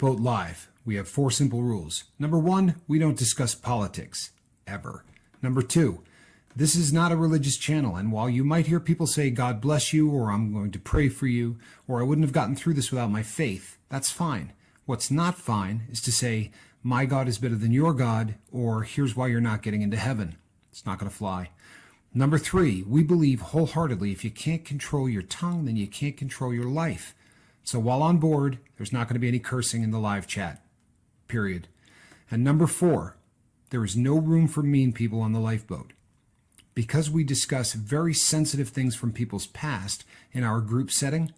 Lifeboat Live, we have 4 simple rules. Number 1, we don't discuss politics, ever. Number 2, this is not a religious channel, and while you might hear people say, God bless you, or I'm going to pray for you, or I wouldn't have gotten through this without my faith, that's fine. What's not fine is to say, my God is better than your God, or here's why you're not getting into heaven. It's not going to fly. Number 3, we believe wholeheartedly if you can't control your tongue, then you can't control your life. So while on board, there's not going to be any cursing in the live chat, period. And number 4, there is no room for mean people on the lifeboat. Because we discuss very sensitive things from people's past in our group setting,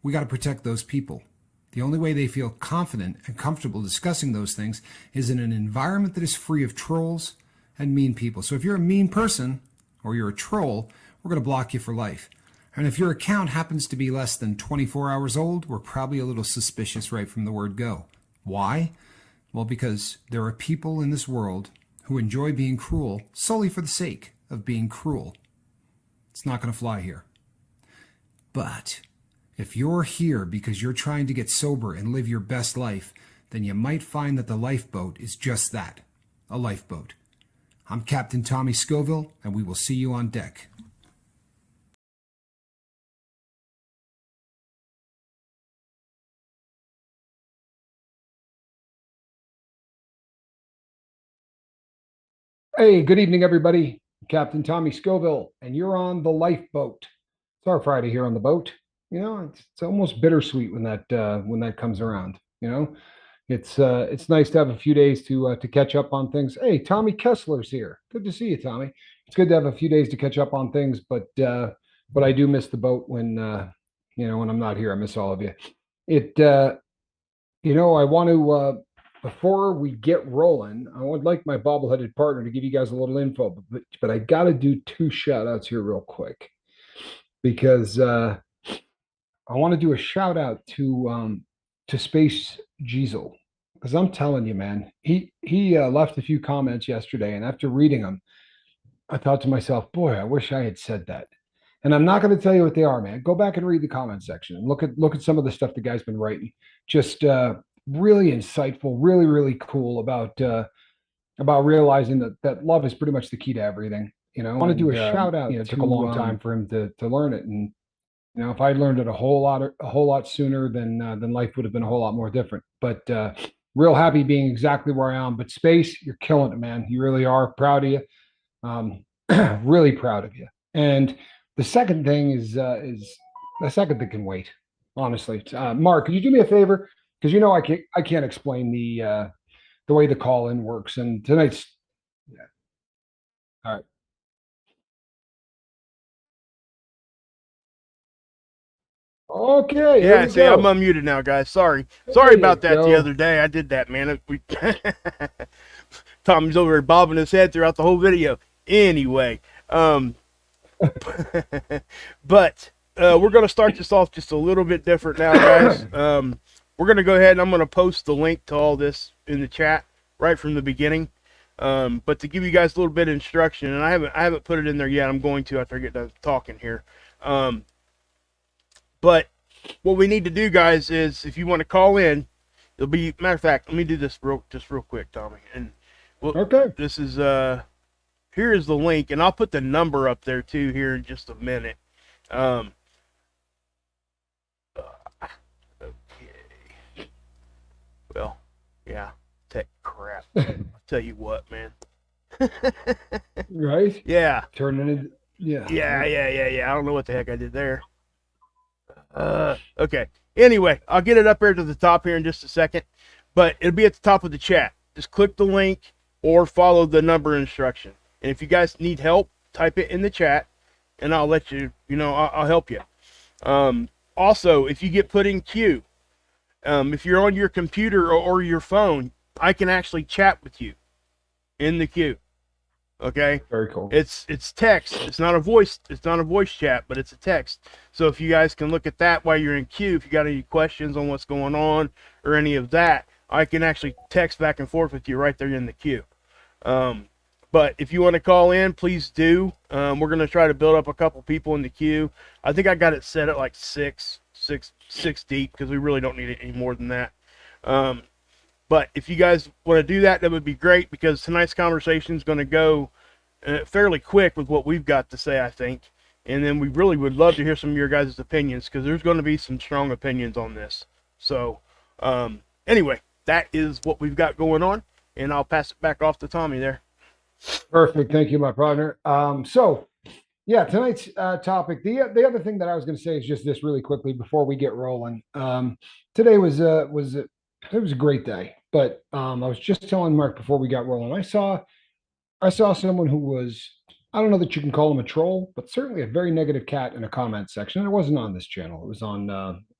we got to protect those people. The only way they feel confident and comfortable discussing those things is in an environment that is free of trolls and mean people. So if you're a mean person or you're a troll, we're going to block you for life. And if your account happens to be less than 24 hours old, we're probably a little suspicious right from the word go. Why? Well, because there are people in this world who enjoy being cruel solely for the sake of being cruel. It's not going to fly here. But if you're here because you're trying to get sober and live your best life, then you might find that the lifeboat is just that, a lifeboat. I'm Captain Tommy Scoville, and we will see you on deck. Hey, good evening, everybody. Captain Tommy Scoville, and you're on the lifeboat. It's our Friday here on the boat. You know, it's almost bittersweet when that comes around. You know, it's nice to have a few days to catch up on things. Hey, Tommy Kessler's here. Good to see you, Tommy. It's good to have a few days to catch up on things, but I do miss the boat when when I'm not here. I miss all of you. I want to. Before we get rolling, I would like my bobbleheaded partner to give you guys a little info, but I got to do 2 shout outs here real quick because I want to do a shout out to Space Diesel, because I'm telling you, man, he left a few comments yesterday, and after reading them, I thought to myself, boy, I wish I had said that. And I'm not going to tell you what they are, man. Go back and read the comment section and look at some of the stuff the guy's been writing. Just really insightful, really, really cool about realizing that love is pretty much the key to everything. I want to do a shout out. It took a long time for him to learn it, and if I learned it a whole lot sooner, then life would have been a whole lot more different. But real happy being exactly where I am. But Space, you're killing it, man. You really are. Proud of you. Really proud of you. And the second thing is the second thing can wait. Honestly, Mark, could you do me a favor? Because I can't explain the way the call in works, and tonight's all right. Okay, yeah. See, I'm unmuted now, guys. Sorry about that. The other day I did that, man. Tommy's over there bobbing his head throughout the whole video. Anyway, but we're gonna start this off just a little bit different now, guys. We're going to go ahead and I'm going to post the link to all this in the chat right from the beginning. But to give you guys a little bit of instruction, and I haven't put it in there yet. I'm going to after I get done talking here. But what we need to do, guys, is if you want to call in, it'll be, matter of fact, let me do this real quick, Tommy. And okay. This is, here is the link, and I'll put the number up there too here in just a minute. Well, yeah, tech crap. I'll tell you what, man. Right? Yeah. Turning it. Yeah. Yeah. I don't know what the heck I did there. Okay. Anyway, I'll get it up here to the top here in just a second, but it'll be at the top of the chat. Just click the link or follow the number instruction. And if you guys need help, type it in the chat, and I'll let you. I'll help you. Also, if you get put in queue. If you're on your computer or your phone, I can actually chat with you in the queue. Okay. Very cool. It's text. It's not a voice chat, but it's a text. So if you guys can look at that while you're in queue, if you got any questions on what's going on or any of that, I can actually text back and forth with you right there in the queue. But if you want to call in, please do. We're going to try to build up a couple people in the queue. I think I got it set at like six deep, because we really don't need it any more than that. But if you guys want to do that, that would be great, because tonight's conversation is going to go fairly quick with what we've got to say, I think. And then we really would love to hear some of your guys' opinions, because there's going to be some strong opinions on this. So, anyway, that is what we've got going on, and I'll pass it back off to Tommy there. Perfect. Thank you, my partner. Yeah, tonight's topic. The other thing that I was going to say is just this really quickly before we get rolling. Today it was a great day, but I was just telling Mark before we got rolling. I saw someone who was, I don't know that you can call him a troll, but certainly a very negative cat in a comment section. And it wasn't on this channel. It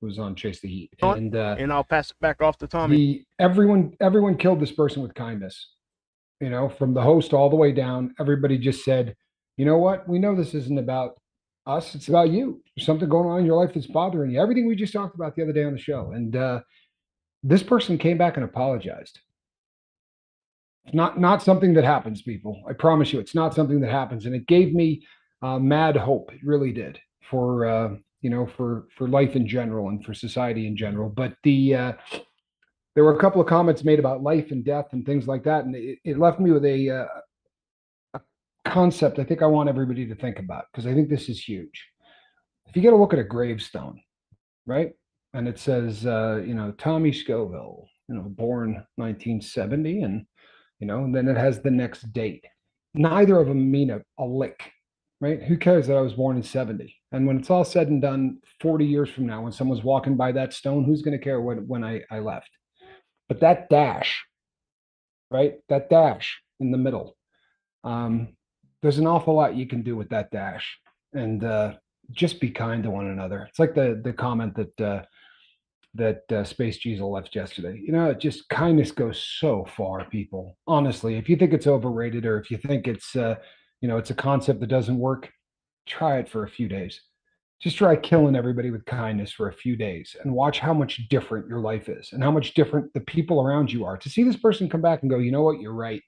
was on Chase the Heat. And I'll pass it back off to Tommy. Everyone killed this person with kindness. You know, from the host all the way down, everybody just said, you know what? We know this isn't about us. It's about you. There's something going on in your life that's bothering you. Everything we just talked about the other day on the show. And this person came back and apologized. It's not something that happens, people. I promise you, it's not something that happens. And it gave me mad hope. It really did for for life in general and for society in general. But there were a couple of comments made about life and death and things like that, and it left me with a concept I think I want everybody to think about, because I think this is huge. If you get a look at a gravestone, right, and it says, Tommy Scoville, born 1970, and and then it has the next date. Neither of them mean a lick, right? Who cares that I was born in 70? And when it's all said and done, 40 years from now, when someone's walking by that stone, who's going to care when I left? But that dash, right? That dash in the middle, there's an awful lot you can do with that dash, and just be kind to one another. It's like the comment that Space Diesel left yesterday. Just kindness goes so far, people. Honestly, if you think it's overrated, or if you think it's it's a concept that doesn't work, try it for a few days. Just try killing everybody with kindness for a few days and watch how much different your life is and how much different the people around you are. To see this person come back and go, you know what, you're right.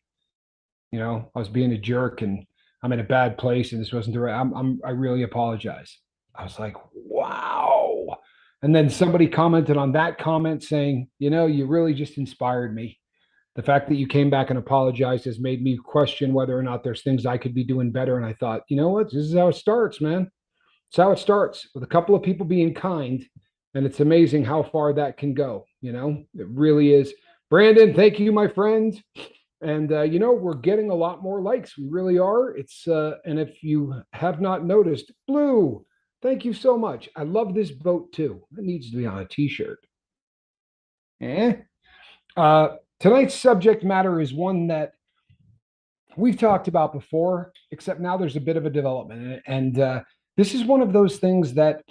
I was being a jerk and I'm in a bad place and this wasn't the right. I really apologize. I was like, wow. And then somebody commented on that comment saying, you really just inspired me. The fact that you came back and apologized has made me question whether or not there's things I could be doing better. And I thought, you know what? This is how it starts, man. It's how it starts, with a couple of people being kind. And it's amazing how far that can go. It really is. Brandon, thank you, my friend. And we're getting a lot more likes. We really are. And if you have not noticed, Blue, thank you so much. I love this boat too. It needs to be on a t-shirt. Tonight's subject matter is one that we've talked about before, except now there's a bit of a development. And this is one of those things that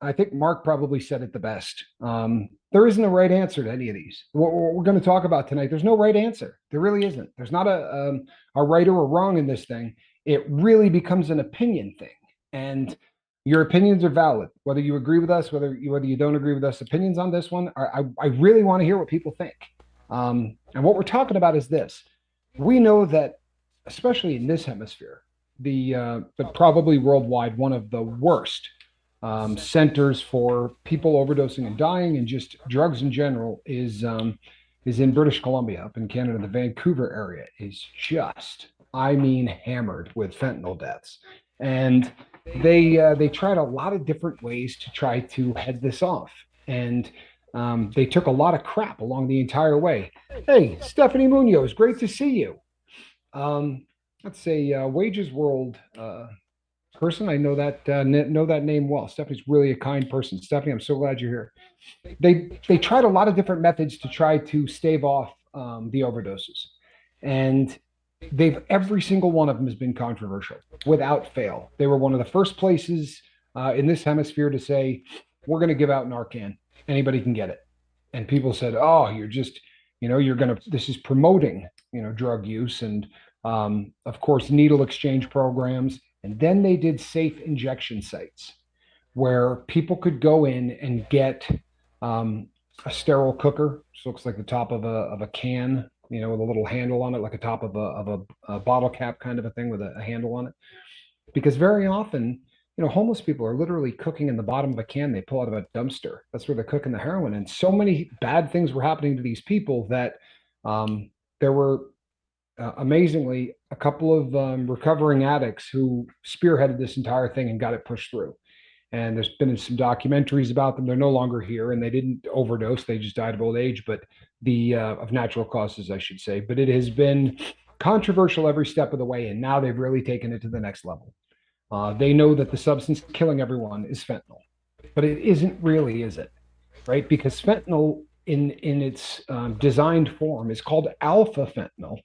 I think Mark probably said it the best. There isn't a right answer to any of these. What we're going to talk about tonight, there's no right answer. There really isn't. There's not a right or a wrong in this thing. It really becomes an opinion thing. And your opinions are valid, whether you agree with us, whether you don't agree with us. Opinions on this one, I really want to hear what people think. And what we're talking about is this. We know that, especially in this hemisphere, but probably worldwide, one of the worst centers for people overdosing and dying, and just drugs in general, is in British Columbia, up in Canada. The Vancouver area is just, I mean, hammered with fentanyl deaths, and they tried a lot of different ways to try to head this off, and they took a lot of crap along the entire way. Hey, Stephanie Munoz, great to see you. That's a Wages World person. I know that name well. Stephanie's really a kind person. Stephanie, I'm so glad you're here. They tried a lot of different methods to try to stave off the overdoses, and every single one of them has been controversial without fail. They were one of the first places in this hemisphere to say, we're going to give out Narcan. Anybody can get it. And people said, oh, you're just, this is promoting, drug use, and of course, needle exchange programs. And then they did safe injection sites where people could go in and get a sterile cooker. Which looks like the top of a can, with a little handle on it, like a top of a bottle cap kind of a thing with a handle on it. Because very often homeless people are literally cooking in the bottom of a can they pull out of a dumpster. That's where they're cooking the heroin. And so many bad things were happening to these people that there were amazingly a couple of recovering addicts who spearheaded this entire thing and got it pushed through. And there's been some documentaries about them. They're no longer here, and they didn't overdose; they just died of old age, but the of natural causes, I should say. But it has been controversial every step of the way, and now they've really taken it to the next level. They know that the substance killing everyone is fentanyl, but it isn't really, is it? Right? Because fentanyl, in its designed form, is called alpha fentanyl,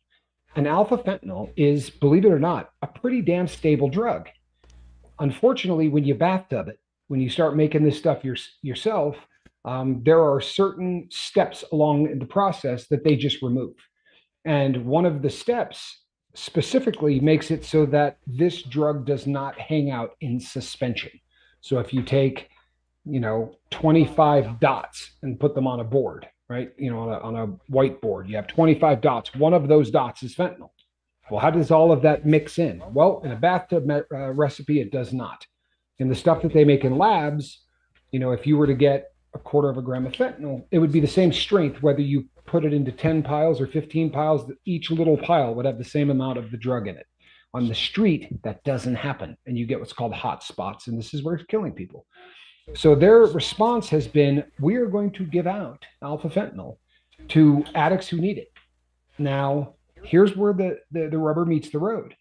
and alpha fentanyl is, believe it or not, a pretty damn stable drug. Unfortunately, when you bathtub it, when you start making this stuff yourself, there are certain steps along the process that they just remove. And one of the steps specifically makes it so that this drug does not hang out in suspension. So if you take, 25 dots and put them on a board, right? On a whiteboard, you have 25 dots. One of those dots is fentanyl. Well, how does all of that mix in? Well, in a bathtub recipe, it does not. In the stuff that they make in labs, if you were to get a quarter of a gram of fentanyl, it would be the same strength whether you put it into 10 piles or 15 piles. Each little pile would have the same amount of the drug in it. On the street, that doesn't happen, and you get what's called hot spots, and this is where it's killing people. So their response has been, we are going to give out alpha fentanyl to addicts who need it. Now, here's where the rubber meets the road.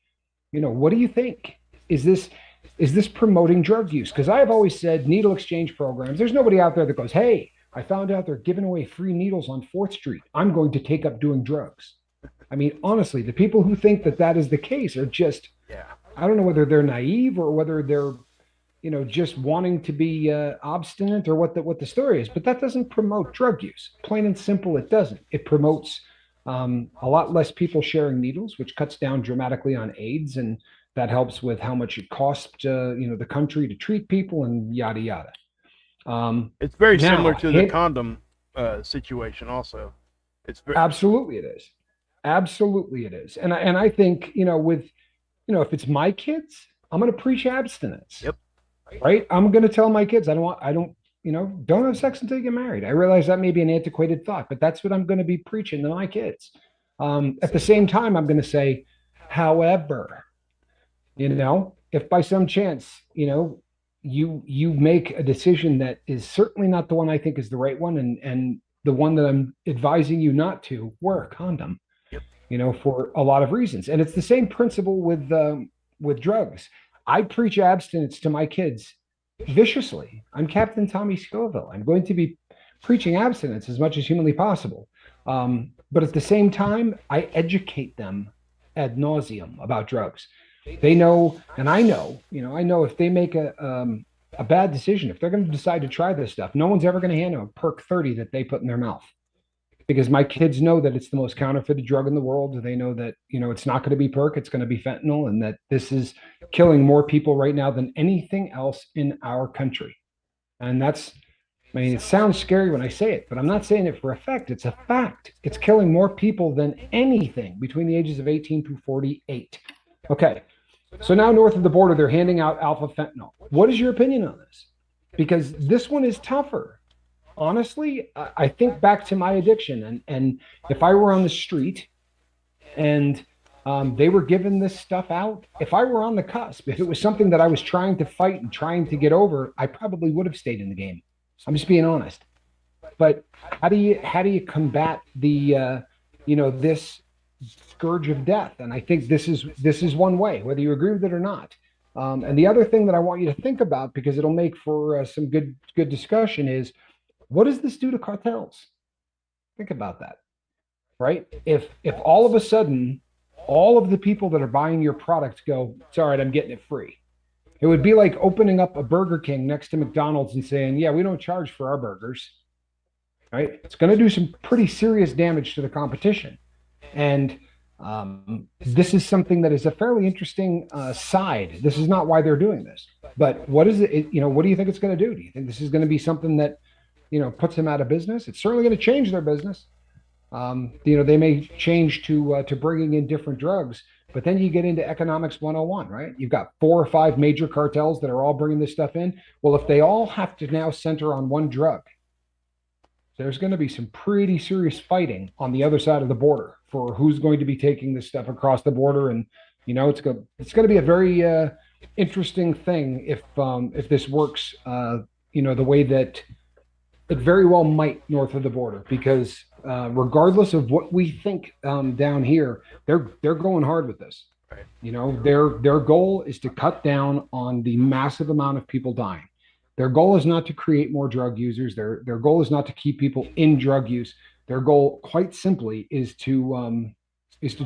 What do you think? Is this promoting drug use? Because I've always said needle exchange programs. There's nobody out there that goes, hey, I found out they're giving away free needles on 4th Street. I'm going to take up doing drugs. I mean, honestly, the people who think that that is the case are just, Yeah. I don't know whether they're naive or whether they're, just wanting to be obstinate or what the story is. But that doesn't promote drug use. Plain and simple, it doesn't. It promotes a lot less people sharing needles, which cuts down dramatically on AIDS, and that helps with how much it costs, the country to treat people and yada yada. It's very Now, similar to the condom situation, also. It's very, absolutely it is. Absolutely it is. And I think, if it's my kids, I'm going to preach abstinence. Yep. Right? I'm going to tell my kids, don't have sex until you get married. I realize that may be an antiquated thought, but that's what I'm going to be preaching to my kids. At the same time, I'm going to say, however, if by some chance, you make a decision that is certainly not the one I think is the right one, and the one that I'm advising you not to, wear a condom. Yep. For a lot of reasons. And it's the same principle with drugs. I preach abstinence to my kids viciously. I'm Captain Tommy Scoville. I'm going to be preaching abstinence as much as humanly possible. But at the same time, I educate them ad nauseum about drugs. They know, and I know, if they make a bad decision, if they're going to decide to try this stuff, no one's ever going to hand them a perk 30 that they put in their mouth. Because my kids know that it's the most counterfeited drug in the world. They know that, it's not going to be perk, it's going to be fentanyl, and that this is killing more people right now than anything else in our country. And it sounds scary when I say it, but I'm not saying it for effect. It's a fact. It's killing more people than anything between the ages of 18 to 48. Okay. So now north of the border, they're handing out alpha fentanyl. What is your opinion on this? Because this one is tougher. Honestly, I think back to my addiction, and if I were on the street and they were giving this stuff out, if I were on the cusp, if it was something that I was trying to fight and trying to get over, I probably would have stayed in the game. I'm just being honest. But how do you combat the this scourge of death? And I think this is one way, whether you agree with it or not. And the other thing that I want you to think about, because it'll make for some good discussion, is, what does this do to cartels? Think about that, right? If all of a sudden, all of the people that are buying your product go, it's all right, I'm getting it free. It would be like opening up a Burger King next to McDonald's and saying, yeah, we don't charge for our burgers, right? It's going to do some pretty serious damage to the competition. And this is something that is a fairly interesting side. This is not why they're doing this. But what is it? What do you think it's going to do? Do you think this is going to be something that puts them out of business? It's certainly going to change their business. They may change to bringing in different drugs, But then you get into economics 101, right? You've got 4 or 5 major cartels that are all bringing this stuff in. Well, if they all have to now center on one drug, there's going to be some pretty serious fighting on the other side of the border for who's going to be taking this stuff across the border. And it's going to be a very interesting thing if this works. The way that it very well might north of the border, because regardless of what we think down here, they're going hard with this. Right. Their goal is to cut down on the massive amount of people dying. Their goal is not to create more drug users. Their goal is not to keep people in drug use. Their goal, quite simply, is to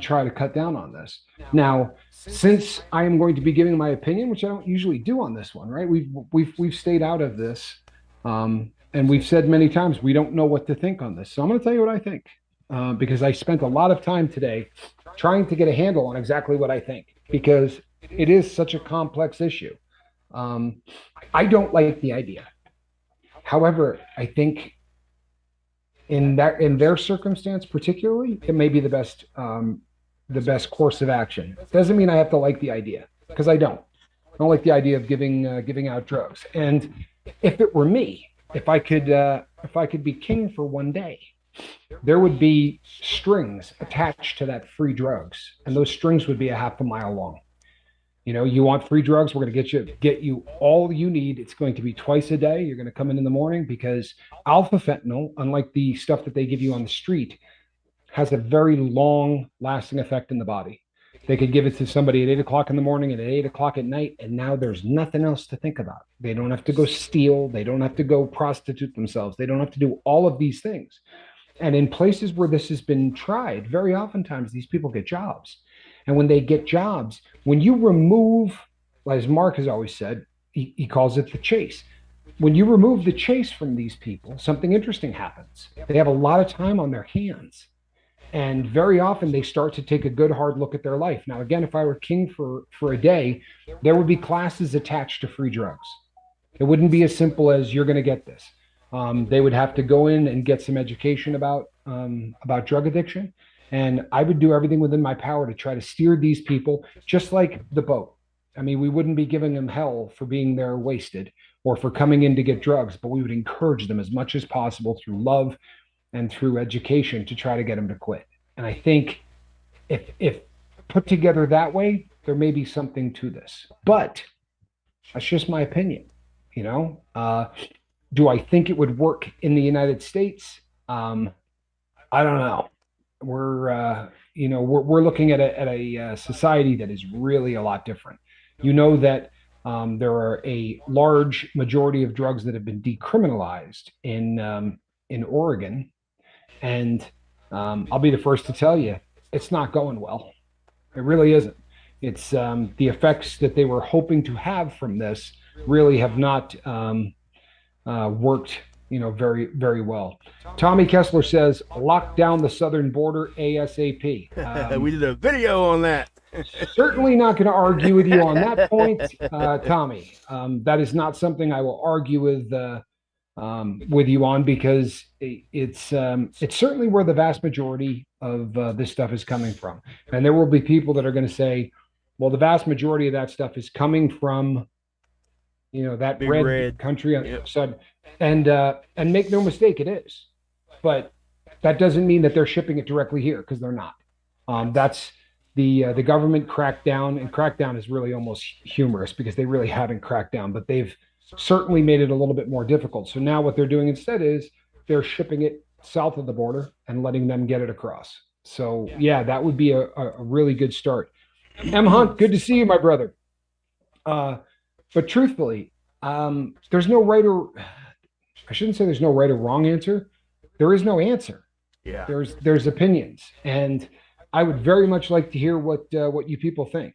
try to cut down on this. Now, since I am going to be giving my opinion, which I don't usually do on this one, right? We've stayed out of this, and we've said many times we don't know what to think on this. So I'm going to tell you what I think, because I spent a lot of time today trying to get a handle on exactly what I think, because it is such a complex issue. I don't like the idea. However, I think in their circumstance particularly, it may be the best course of action. Doesn't mean I have to like the idea, because I don't. I don't like the idea of giving out drugs. And if it were me, if I could be king for one day, there would be strings attached to that free drugs, and those strings would be a half a mile long. You want free drugs, we're going to get you all you need. It's going to be twice a day. You're going to come in the morning, because alpha fentanyl, unlike the stuff that they give you on the street, has a very long lasting effect in the body. They could give it to somebody at 8 o'clock in the morning and at 8 o'clock at night, and now there's nothing else to think about. They don't have to go steal. They don't have to go prostitute themselves. They don't have to do all of these things. And in places where this has been tried, very oftentimes these people get jobs. And when they get jobs, when you remove, as Mark has always said, he calls it the chase. When you remove the chase from these people, something interesting happens. They have a lot of time on their hands. And very often they start to take a good hard look at their life. Now, again, if I were king for a day, there would be classes attached to free drugs. It wouldn't be as simple as you're going to get this. They would have to go in and get some education about drug addiction. And I would do everything within my power to try to steer these people, just like the boat. I mean, we wouldn't be giving them hell for being there wasted or for coming in to get drugs, but we would encourage them as much as possible through love and through education to try to get them to quit. And I think if put together that way, there may be something to this. But that's just my opinion. Do I think it would work in the United States? I don't know. We're looking at a society that is really a lot different. That there are a large majority of drugs that have been decriminalized in Oregon, and I'll be the first to tell you it's not going well. It really isn't. It's the effects that they were hoping to have from this really have not worked very, very well. Tommy Kessler says, lock down the southern border ASAP. We did a video on that. Certainly not going to argue with you on that point, Tommy. That is not something I will argue with you on, because it's certainly where the vast majority of this stuff is coming from. And there will be people that are going to say, well, the vast majority of that stuff is coming from that Big red country on the other side. And make no mistake, it is. But that doesn't mean that they're shipping it directly here, because they're not. That's the government crackdown, and crackdown is really almost humorous because they really haven't cracked down, but they've certainly made it a little bit more difficult. So now what they're doing instead is they're shipping it south of the border and letting them get it across. So yeah, that would be a really good start. M. Hunt, good to see you, my brother. But truthfully, there's no right or I shouldn't say there's no right or wrong answer. There is no answer. Yeah. There's opinions, and I would very much like to hear what you people think.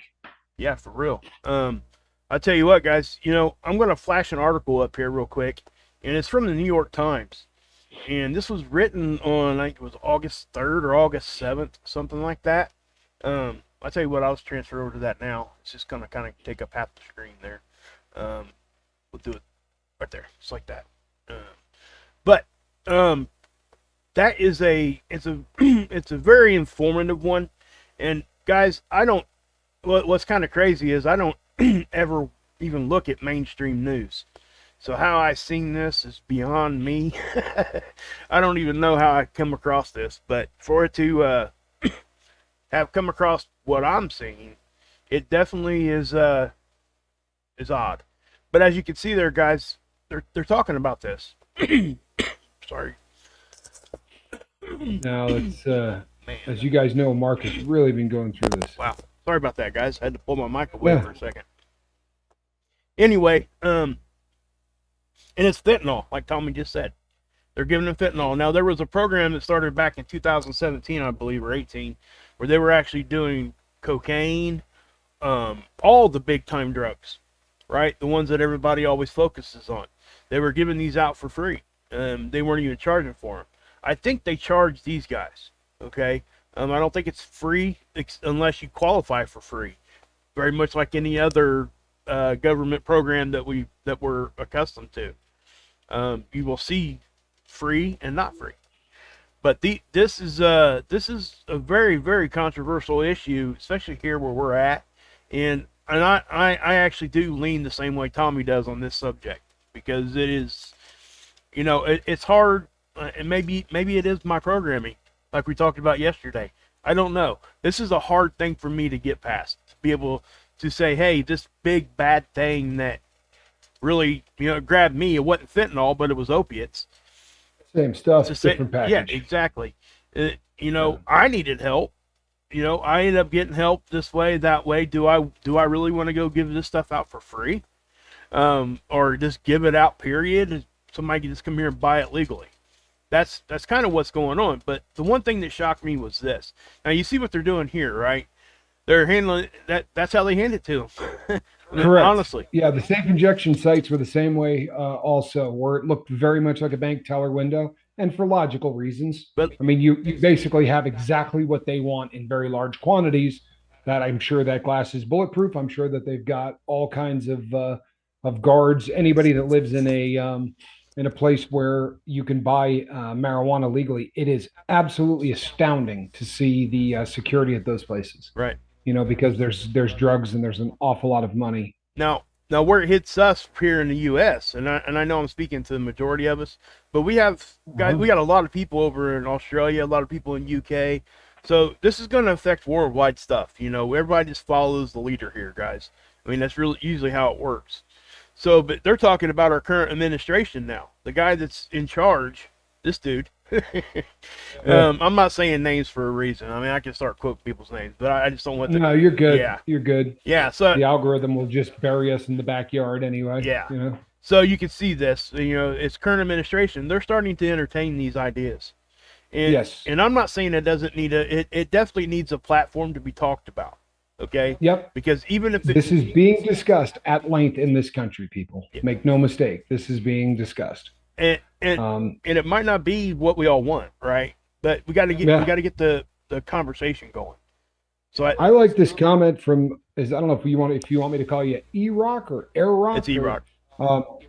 Yeah, for real. I'll tell you what, guys. I'm going to flash an article up here real quick, and it's from the New York Times, and this was written on, I think it was August 3rd or August 7th, something like that. I'll tell you what, I'll just transfer over to that now. It's just going to kind of take up half the screen there. We'll do it right there, just like that. But that is it's a very informative one. And guys, I don't what's kind of crazy is I don't ever even look at mainstream news. So how I seen this is beyond me. I don't even know how I come across this, but for it to have come across what I'm seeing, it definitely is odd. But as you can see there, guys, they're talking about this. Sorry. Now, it's Man. as you guys know, Mark has really been going through this. Wow. Sorry about that, guys. I had to pull my mic away Yeah. for a second. Anyway, and it's fentanyl, like Tommy just said. They're giving them fentanyl. Now, there was a program that started back in 2017, I believe, or 18, where they were actually doing cocaine, all the big-time drugs, right? The ones that everybody always focuses on. They were giving these out for free. They weren't even charging for them. I think they charge these guys, okay? I don't think it's free unless you qualify for free. Very much like any other government program that we're accustomed to. You will see free and not free. But this is a very, very controversial issue, especially here where we're at. And I actually do lean the same way Tommy does on this subject, because it is, it's hard, and maybe it is my programming, like we talked about yesterday. I don't know. This is a hard thing for me to get past, to be able to say, hey, this big bad thing that really, grabbed me, it wasn't fentanyl, but it was opiates. Same stuff, Say, different package. yeah, exactly. I needed help. I ended up getting help this way, that way. Do I really want to go give this stuff out for free? Or just give it out, period? Somebody can just come here and buy it legally. That's kind of what's going on. But the one thing that shocked me was this. Now, you see what they're doing here, right? They're handling that's how they hand it to them. Correct. Honestly. Yeah, the safe injection sites were the same way also, where it looked very much like a bank teller window, and for logical reasons. But I mean, you basically have exactly what they want in very large quantities. That I'm sure that glass is bulletproof. I'm sure that they've got all kinds of guards. Anybody that lives in a place where you can buy marijuana legally, it is absolutely astounding to see the security at those places. right. Because there's drugs and there's an awful lot of money. Now where it hits us here in the U.S., and I know I'm speaking to the majority of us, but we have guys, we got a lot of people over in Australia, a lot of people in UK, so this is going to affect worldwide stuff. Everybody just follows the leader here, guys. I mean, that's really usually how it works. So, but they're talking about our current administration now. The guy that's in charge, this dude. I'm not saying names for a reason. I mean, I can start quoting people's names, but I just don't want to. No, you're good. Yeah. You're good. Yeah. So the algorithm will just bury us in the backyard anyway. Yeah. So you can see this. It's current administration. They're starting to entertain these ideas. And, yes. And I'm not saying it doesn't need it definitely needs a platform to be talked about. Okay. Yep. Because even if this is being discussed at length in this country, people, make no mistake, this is being discussed. And it might not be what we all want, right? But we got to get the conversation going. So I like this comment from I don't know if you want me to call you E-Rock or Air-Rock. It's E-Rock.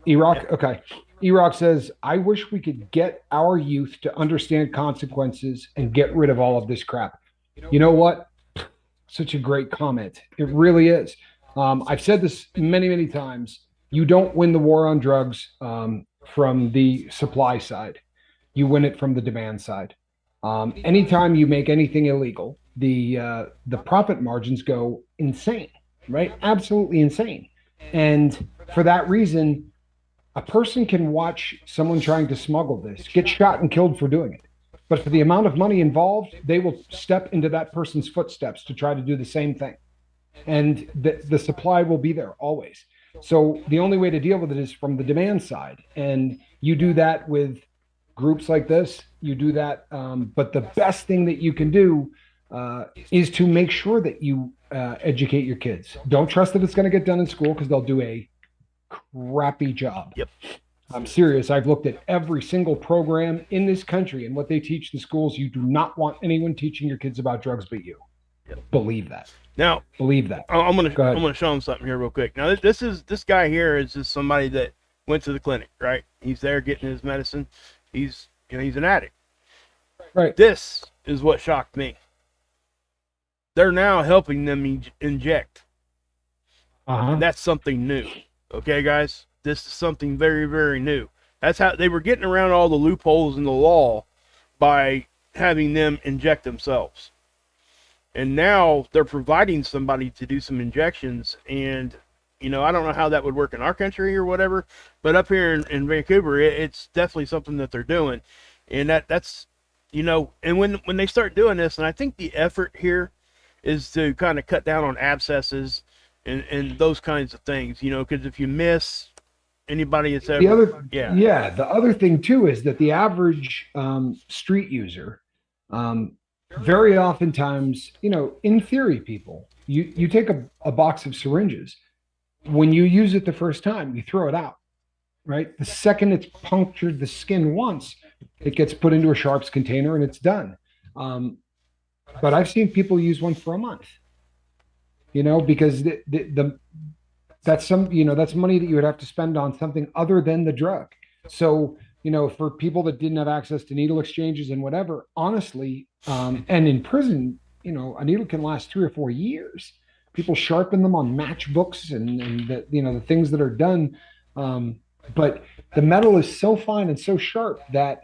E-Rock. Yeah. Okay. E-Rock says, I wish we could get our youth to understand consequences and get rid of all of this crap. You know what? Such a great comment. It really is. I've said this many, many times. You don't win the war on drugs from the supply side. You win it from the demand side. Anytime you make anything illegal, the profit margins go insane, right? Absolutely insane. And for that reason, a person can watch someone trying to smuggle this get shot and killed for doing it. But for the amount of money involved, they will step into that person's footsteps to try to do the same thing. And the supply will be there always. So the only way to deal with it is from the demand side. And you do that with groups like this. You do that. But the best thing that you can do is to make sure that you educate your kids. Don't trust that it's going to get done in school, because they'll do a crappy job. Yep. I'm serious. I've looked at every single program in this country and what they teach in schools. You do not want anyone teaching your kids about drugs but you. Yep. Believe that. Now, believe that. I'm gonna show him something here real quick. Now, this guy here is just somebody that went to the clinic, right? He's there getting his medicine. He's an addict. Right. This is what shocked me. they're now helping them inject. Uh-huh. And that's something new. Okay, guys? This is something very, very new. That's how they were getting around all the loopholes in the law by having them inject themselves. And now they're providing somebody to do some injections. And, I don't know how that would work in our country or whatever, but up here in Vancouver, it's definitely something that they're doing. And that's, and when they start doing this, and I think the effort here is to kind of cut down on abscesses and those kinds of things, because if you miss anybody that's ever, the other thing too is that the average street user, very oftentimes, in theory, people, you take a box of syringes. When you use it the first time, you throw it out, right? The second it's punctured the skin once, it gets put into a sharps container and it's done. But I've seen people use one for a month, because that's that's money that you would have to spend on something other than the drug. So, for people that didn't have access to needle exchanges and whatever, honestly, and in prison, a needle can last 3 or 4 years. People sharpen them on matchbooks and the things that are done. But the metal is so fine and so sharp that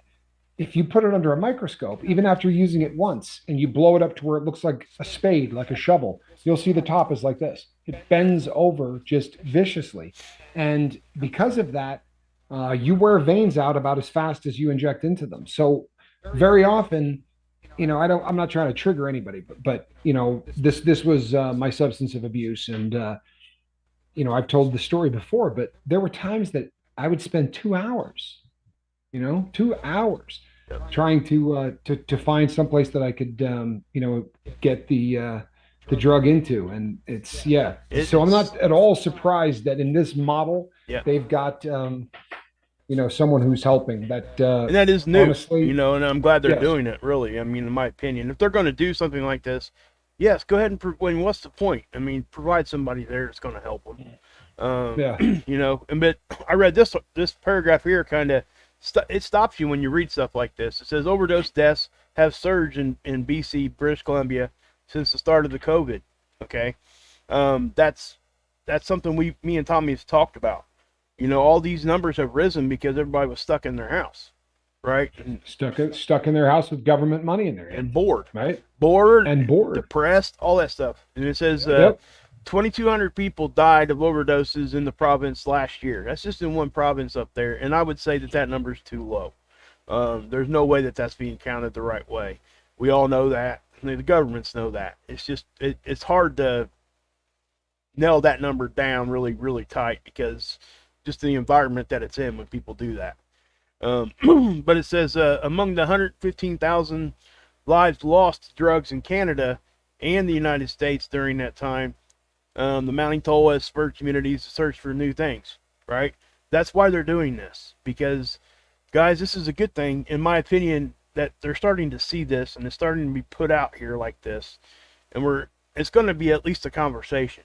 if you put it under a microscope, even after using it once, and you blow it up to where it looks like a spade, like a shovel, you'll see the top is like this. It bends over just viciously. And because of that, you wear veins out about as fast as you inject into them. So very often, I'm not trying to trigger anybody, but this was my substance of abuse. And, I've told the story before, but there were times that I would spend 2 hours, 2 hours trying to find someplace that I could, get the drug into. And so I'm not at all surprised that in this model, they've got, someone who's helping that. And that is new, honestly, and I'm glad they're doing it, really. I mean, in my opinion, if they're going to do something like this, yes, go ahead and what's the point? I mean, provide somebody there that's going to help them. But I read this paragraph here kind of, it stops you when you read stuff like this. It says overdose deaths have surged in BC, British Columbia since the start of the COVID. Okay. That's something me and Tommy have talked about. All these numbers have risen because everybody was stuck in their house, right? And stuck in their house with government money in their hand. And bored. Right? Bored, depressed, all that stuff. And it says 2,200 people died of overdoses in the province last year. That's just in one province up there. And I would say that number is too low. There's no way that's being counted the right way. We all know that. The governments know that. It's just, it's hard to nail that number down really, really tight because just the environment that it's in when people do that. But it says among the 115,000 lives lost to drugs in Canada and the United States during that time, the mounting toll has spurred communities to search for new things, right? That's why they're doing this, because, guys, this is a good thing, in my opinion, that they're starting to see this and it's starting to be put out here like this, and it's going to be at least a conversation.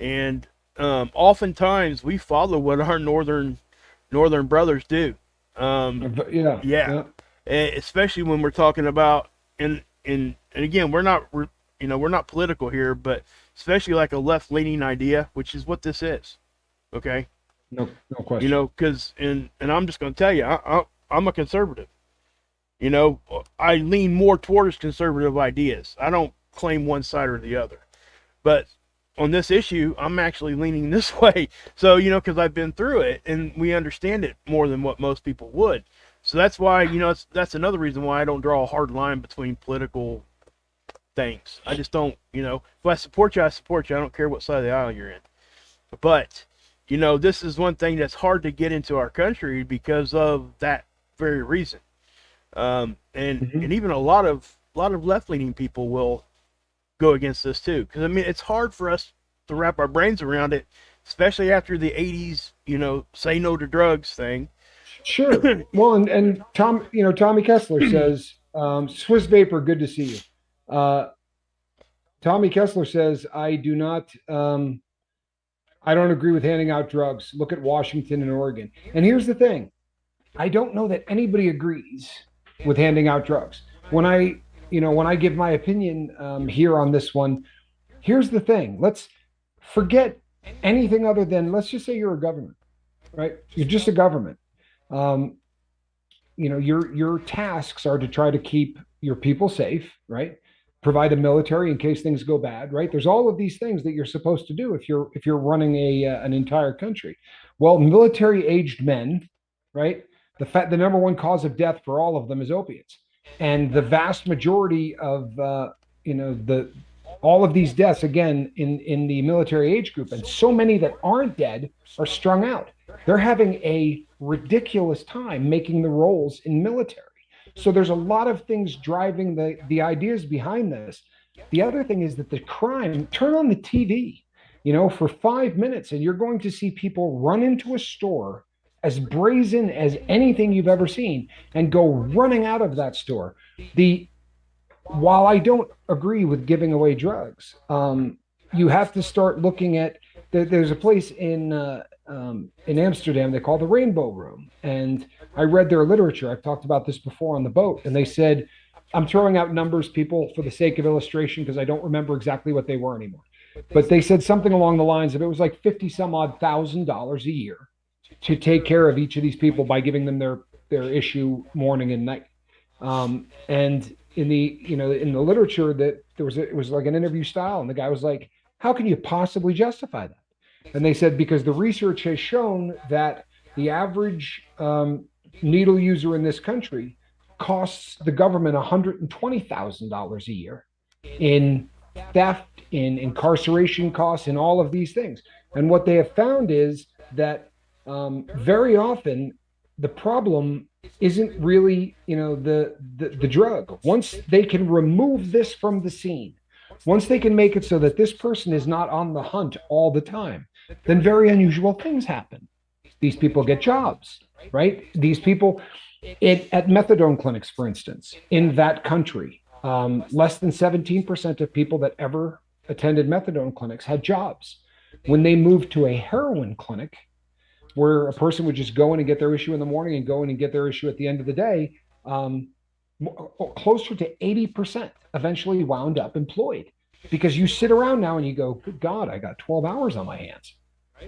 And oftentimes we follow what our northern brothers do. Especially when we're talking about and again, we're not political here, but especially like a left-leaning idea, which is what this is. Okay, no question. Because and I'm just going to tell you, I'm a conservative. I lean more towards conservative ideas. I don't claim one side or the other, but on this issue, I'm actually leaning this way. So, because I've been through it and we understand it more than what most people would. So that's why, that's another reason why I don't draw a hard line between political things. I just don't, if I support you, I support you. I don't care what side of the aisle you're in. But, this is one thing that's hard to get into our country because of that very reason. And even a lot of left-leaning people will go against this too, because it's hard for us to wrap our brains around it, especially after the 80s say no to drugs thing. Sure. Well, and Tommy Kessler says Swiss Vapor, good to see you. Tommy Kessler says I don't agree with handing out drugs. Look at Washington and Oregon. And here's the thing, I don't know that anybody agrees with handing out drugs. When I when I give my opinion here on this one, here's the thing. Let's forget anything other than, let's just say you're a government, right? You're just a government. Um, your tasks are to try to keep your people safe, right? Provide a military in case things go bad, right? There's all of these things that you're supposed to do if you're running an entire country. Well, military aged men, right? The number one cause of death for all of them is opiates, and the vast majority of the all of these deaths again in the military age group, and so many that aren't dead are strung out. They're having a ridiculous time making the roles in military. So there's a lot of things driving the ideas behind this. The other thing is that the crime, turn on the TV, for 5 minutes, and you're going to see people run into a store as brazen as anything you've ever seen and go running out of that store. The While I don't agree with giving away drugs, you have to start looking at. There's a place in Amsterdam they call the Rainbow Room, and I read their literature. I've talked about this before on the boat, and they said, I'm throwing out numbers, people, for the sake of illustration, because I don't remember exactly what they were anymore. But they said something along the lines of it was like 50 some odd $1,000 a year to take care of each of these people by giving them their issue morning and night. And in the literature that it was like an interview style, and the guy was like, how can you possibly justify that? And they said, because the research has shown that the average needle user in this country costs the government $120,000 a year in theft, in incarceration costs, in all of these things. And what they have found is that very often the problem isn't really, the drug. Once they can remove this from the scene, once they can make it so that this person is not on the hunt all the time, then very unusual things happen. These people get jobs, right? These people at methadone clinics, for instance, in that country, less than 17% of people that ever attended methadone clinics had jobs. When they moved to a heroin clinic, where a person would just go in and get their issue in the morning and go in and get their issue at the end of the day, closer to 80% eventually wound up employed, because you sit around now and you go, good God, I got 12 hours on my hands,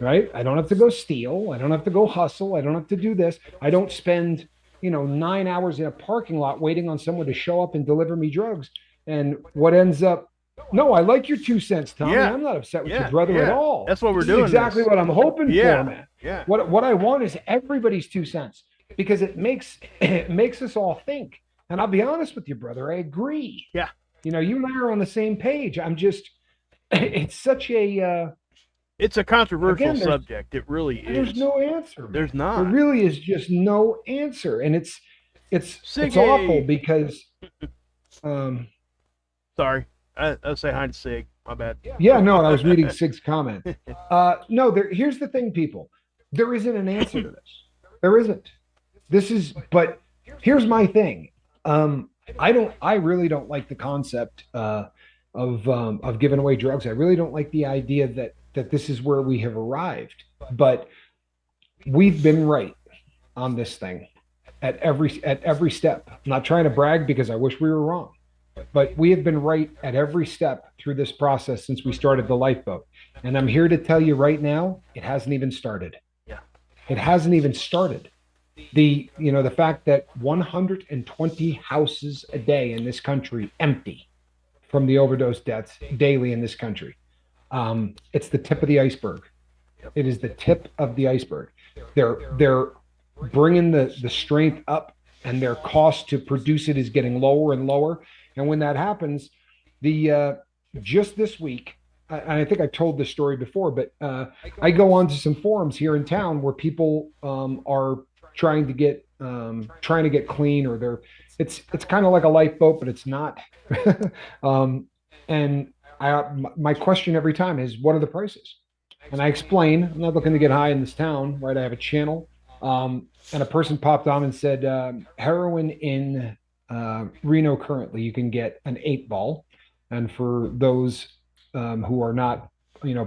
right? I don't have to go steal. I don't have to go hustle. I don't have to do this. I don't spend, 9 hours in a parking lot waiting on someone to show up and deliver me drugs. And what ends up, no, I like your 2 cents, Tommy. Yeah. I'm not upset with your brother at all. That's what we're doing. Exactly what I'm hoping for, man. Yeah. What I want is everybody's 2 cents, because it makes us all think. And I'll be honest with you, brother, I agree. Yeah. You and I are on the same page. It's such a... it's a controversial subject. It really is. There's no answer. There's not. There really is just no answer. And it's awful because... Sorry. I'll say hi to Sig. My bad. Yeah, no, I was reading Sig's comment. Here's the thing, people. There isn't an answer to this. There isn't. But here's my thing. I really don't like the concept of giving away drugs. I really don't like the idea that this is where we have arrived. But we've been right on this thing at every step. I'm not trying to brag, because I wish we were wrong. But we have been right at every step through this process since we started the lifeboat. And I'm here to tell you right now, it hasn't even started. Yeah. It hasn't even started. The fact that 120 houses a day in this country empty from the overdose deaths daily in this country. It's the tip of the iceberg. It is the tip of the iceberg. They're bringing the strength up, and their cost to produce it is getting lower and lower. And when that happens, just this week, and I think I've told this story before, but I go onto some forums here in town where people are trying to get clean, or it's kind of like a lifeboat, but it's not. And my question every time is, what are the prices? And I explain, I'm not looking to get high in this town, right? I have a channel. And a person popped on and said, heroin in Reno currently, you can get an 8-ball. And for those who are not,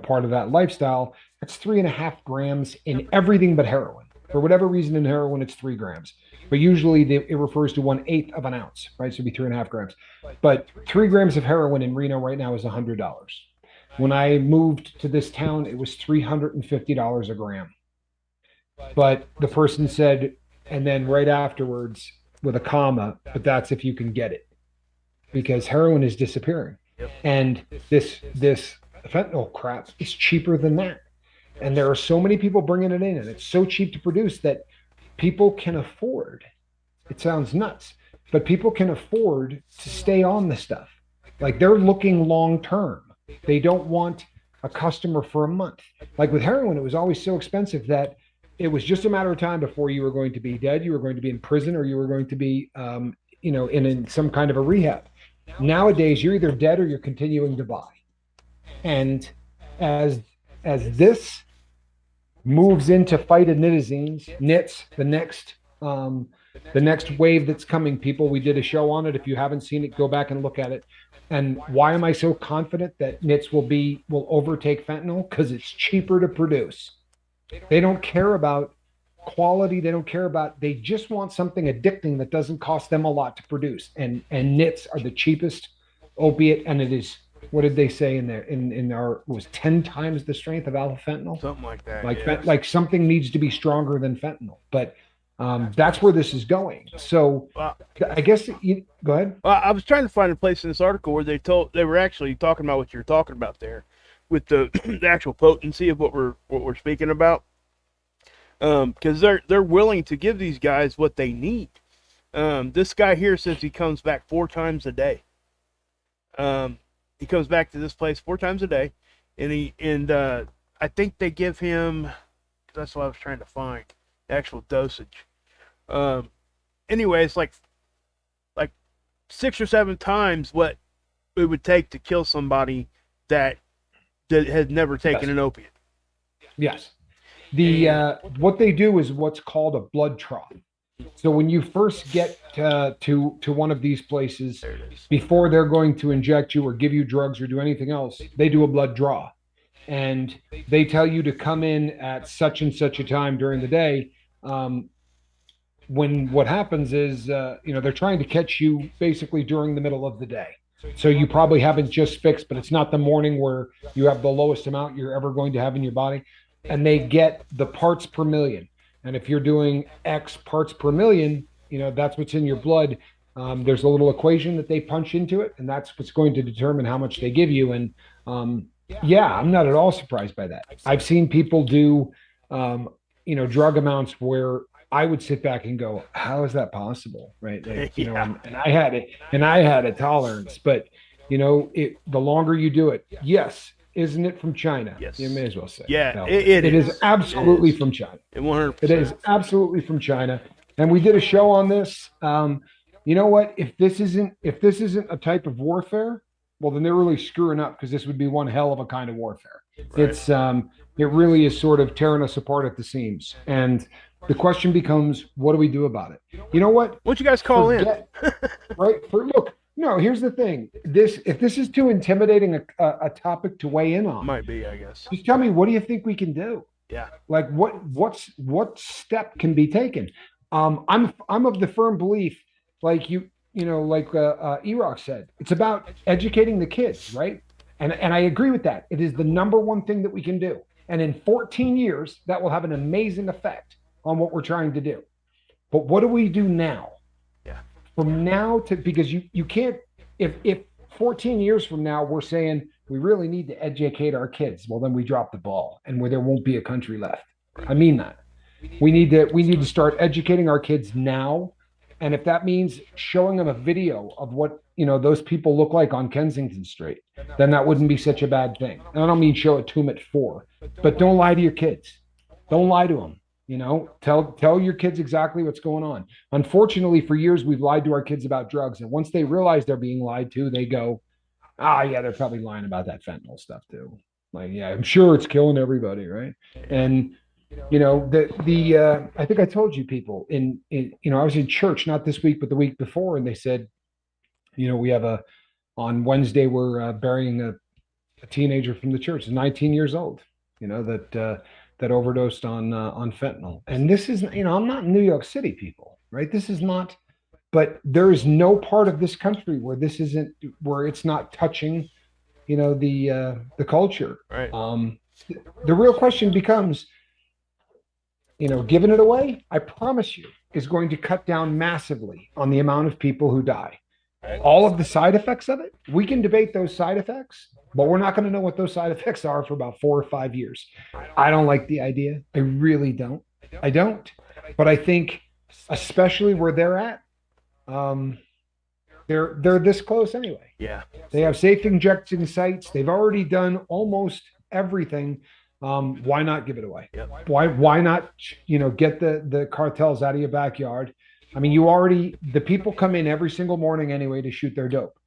part of that lifestyle, it's 3.5 grams in everything but heroin. For whatever reason, in heroin, it's 3 grams. but usually it refers to 1/8 of an ounce, right? So it'd be 3.5 grams. But 3 grams of heroin in Reno right now is $100. When I moved to this town, it was $350 a gram. But the person said, and then right afterwards with a comma, but that's if you can get it, because heroin is disappearing. Yep. And this fentanyl crap is cheaper than that. And there are so many people bringing it in, and it's so cheap to produce that people can afford. It sounds nuts, but people can afford to stay on the stuff. Like they're looking long term. They don't want a customer for a month. Like with heroin, it was always so expensive that it was just a matter of time before you were going to be dead, you were going to be in prison, or you were going to be, in some kind of a rehab. Nowadays, you're either dead or you're continuing to buy. And as this moves into phytonidazines, nits, the next wave that's coming, people. We did a show on it. If you haven't seen it, go back and look at it. And why am I so confident that nits will overtake fentanyl? Because it's cheaper to produce. They don't care about quality. They just want something addicting that doesn't cost them a lot to produce. And nits are the cheapest opiate, and it is, what did they say in there? In our, it was 10 times the strength of alpha fentanyl. Something like that. Like yeah. like something needs to be stronger than fentanyl. But that's where this is going. So I guess go ahead. I was trying to find a place in this article where they were actually talking about what you're talking about there, with the, the actual potency of what we're speaking about. Because they're willing to give these guys what they need. This guy here says he comes back 4 times a day. He comes back to this place 4 times a day, and I think they give him. That's what I was trying to find, the actual dosage. Anyway, it's like 6 or 7 times what it would take to kill somebody that has never taken an opiate. Yes. What they do is what's called a blood trough. So when you first get to one of these places, before they're going to inject you or give you drugs or do anything else, they do a blood draw, and they tell you to come in at such and such a time during the day. When what happens is, they're trying to catch you basically during the middle of the day. So you probably haven't just fixed, but it's not the morning where you have the lowest amount you're ever going to have in your body. And they get the parts per million. And if you're doing X parts per million, that's what's in your blood. There's a little equation that they punch into it, and that's what's going to determine how much they give you. And I'm not at all surprised by that. I've seen people do, drug amounts where I would sit back and go, how is that possible? Right. Like, and I had a tolerance, but the longer you do it, yes. Isn't it from China? Yes. You may as well say. Yeah, no, it is absolutely from China. 100%. It is absolutely from China. And we did a show on this. You know what? If this isn't a type of warfare, well, then they're really screwing up, because this would be one hell of a kind of warfare. Right. It really is sort of tearing us apart at the seams. And the question becomes, what do we do about it? You know what? Why don't you guys call in? Right? Look. No, here's the thing. If this is too intimidating a topic to weigh in on, might be, I guess. Just tell me, what do you think we can do? Yeah. Like what step can be taken? I'm of the firm belief, like Erock said, it's about educating the kids, right? And I agree with that. It is the number one thing that we can do. And in 14 years, that will have an amazing effect on what we're trying to do. But what do we do now? From now to, because you can't, if 14 years from now we're saying we really need to educate our kids, well, then we drop the ball, and where there won't be a country left. I mean that. We need to start educating our kids now. And if that means showing them a video of what those people look like on Kensington Street, then that wouldn't be such a bad thing. And I don't mean show it to them at 4, but don't lie to your kids. Don't lie to them. Tell your kids exactly what's going on. Unfortunately, for years, we've lied to our kids about drugs. And once they realize they're being lied to, they go, yeah, they're probably lying about that fentanyl stuff too. Like, yeah, I'm sure it's killing everybody, right? And, I think I told you people I was in church, not this week, but the week before, and they said, we have on Wednesday, we're burying a teenager from the church, 19 years old, that overdosed on fentanyl. And this is, I'm not in New York City, people. right? This is not, but there is no part of this country where this isn't, where it's not touching, the culture. Right. The real question becomes, giving it away, I promise you, is going to cut down massively on the amount of people who die. Right. All of the side effects of it, we can debate those side effects, but we're not going to know what those side effects are for about 4 or 5 years. I don't like the idea. I really don't. I don't. But I think, especially where they're at, um, they're this close anyway. Yeah. They have safe injection sites. They've already done almost everything. Why not give it away? Yep. Why not, get the cartels out of your backyard? I mean, the people come in every single morning anyway to shoot their dope.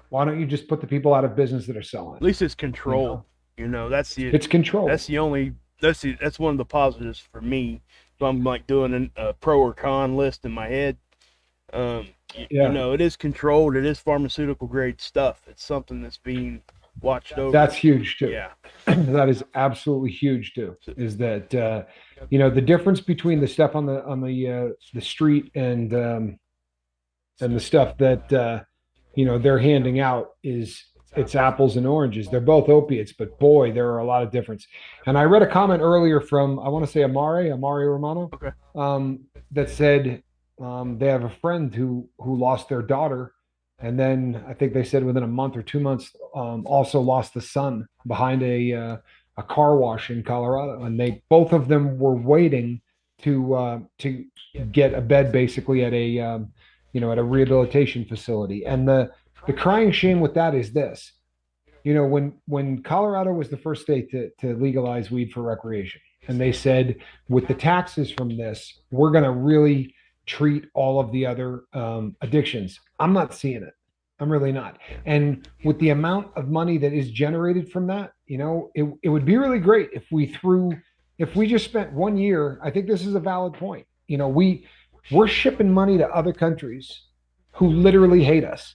Why don't you just put the people out of business that are selling At least it's controlled. It's controlled. That's one of the positives for me. So I'm like doing a pro or con list in my head. It is controlled. It is pharmaceutical grade stuff. It's something that's being watched over. That's huge too. Yeah. That is absolutely huge too. Is that the difference between the stuff on the street and the stuff that they're handing out it's apples and oranges. They're both opiates, but boy, there are a lot of difference. And I read a comment earlier from, I want to say Amari Romano, Okay. that said they have a friend who lost their daughter, and then I think they said within a month or 2 months also lost the son behind a car wash in Colorado, and they both of them were waiting to get a bed basically at a rehabilitation facility. And the crying shame with that is this: when Colorado was the first state to legalize weed for recreation, and they said with the taxes from this, we're going to really treat all of the other addictions. I'm not seeing it. I'm really not. And with the amount of money that is generated from that, it would be really great if we just spent 1 year. I think this is a valid point. We're shipping money to other countries who literally hate us.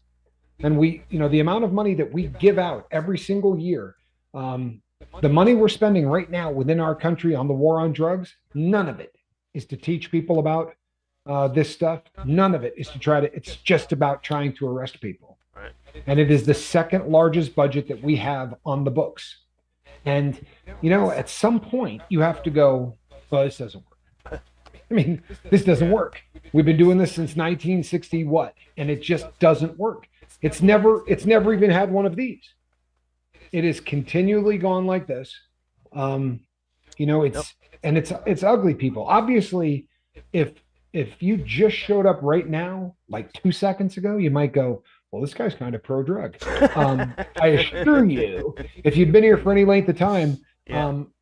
And the amount of money that we give out every single year, the money we're spending right now within our country on the war on drugs, none of it is to teach people about this stuff. None of it is it's just about trying to arrest people. Right. And it is the second largest budget that we have on the books. And, at some point you have to go, well, this doesn't work. I mean, this doesn't work. We've been doing this since 1960, and it just doesn't work. It's never even had one of these. It has continually gone like this. It's ugly, people. Obviously, if you just showed up right now, like 2 seconds ago, you might go, well, this guy's kind of pro-drug. I assure you, if you've been here for any length of time, I'm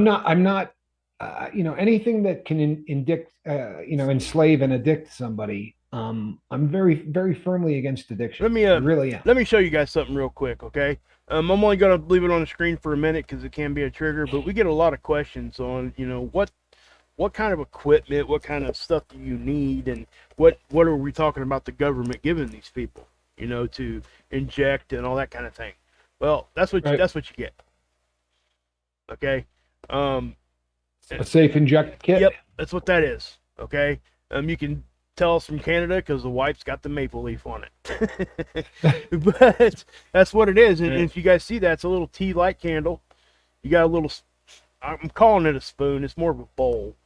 not, anything that can enslave and addict somebody. I'm very, very firmly against addiction. Let me show you guys something real quick, okay? I'm only going to leave it on the screen for a minute because it can be a trigger, but we get a lot of questions on, what kind of equipment, what kind of stuff do you need, and what are we talking about the government giving these people, to inject and all that kind of thing. Well, that's what you get. Okay. A safe inject kit. Yep, that's what that is. Okay. You can tell us from Canada because the wife's got the maple leaf on it. But that's what it is. And if you guys see that, it's a little tea light candle. You got a little, I'm calling it a spoon. It's more of a bowl.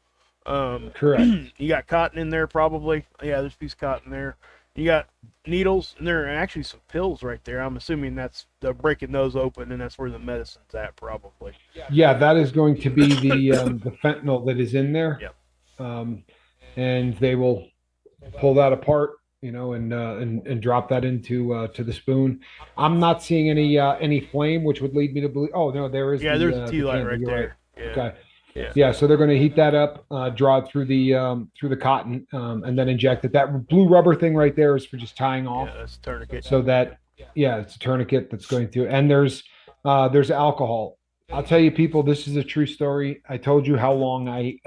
Correct. You got cotton in there probably. Yeah, there's a piece of cotton there. You got needles, and there are actually some pills right there. I'm assuming they're breaking those open, and that's where the medicine's at probably. Yeah, that is going to be the fentanyl that is in there. Yep. And they will pull that apart, and drop that into to the spoon. I'm not seeing any flame, which would lead me to believe. Oh no, there is. Yeah, there's a tea light right there. Right. Yeah. Okay. Yeah. So they're going to heat that up, draw it through the cotton, and then inject it. That blue rubber thing right there is for just tying off. Yeah, that's a tourniquet. So that, it's a tourniquet that's going to. And there's alcohol. I'll tell you, people, this is a true story. I told you how long I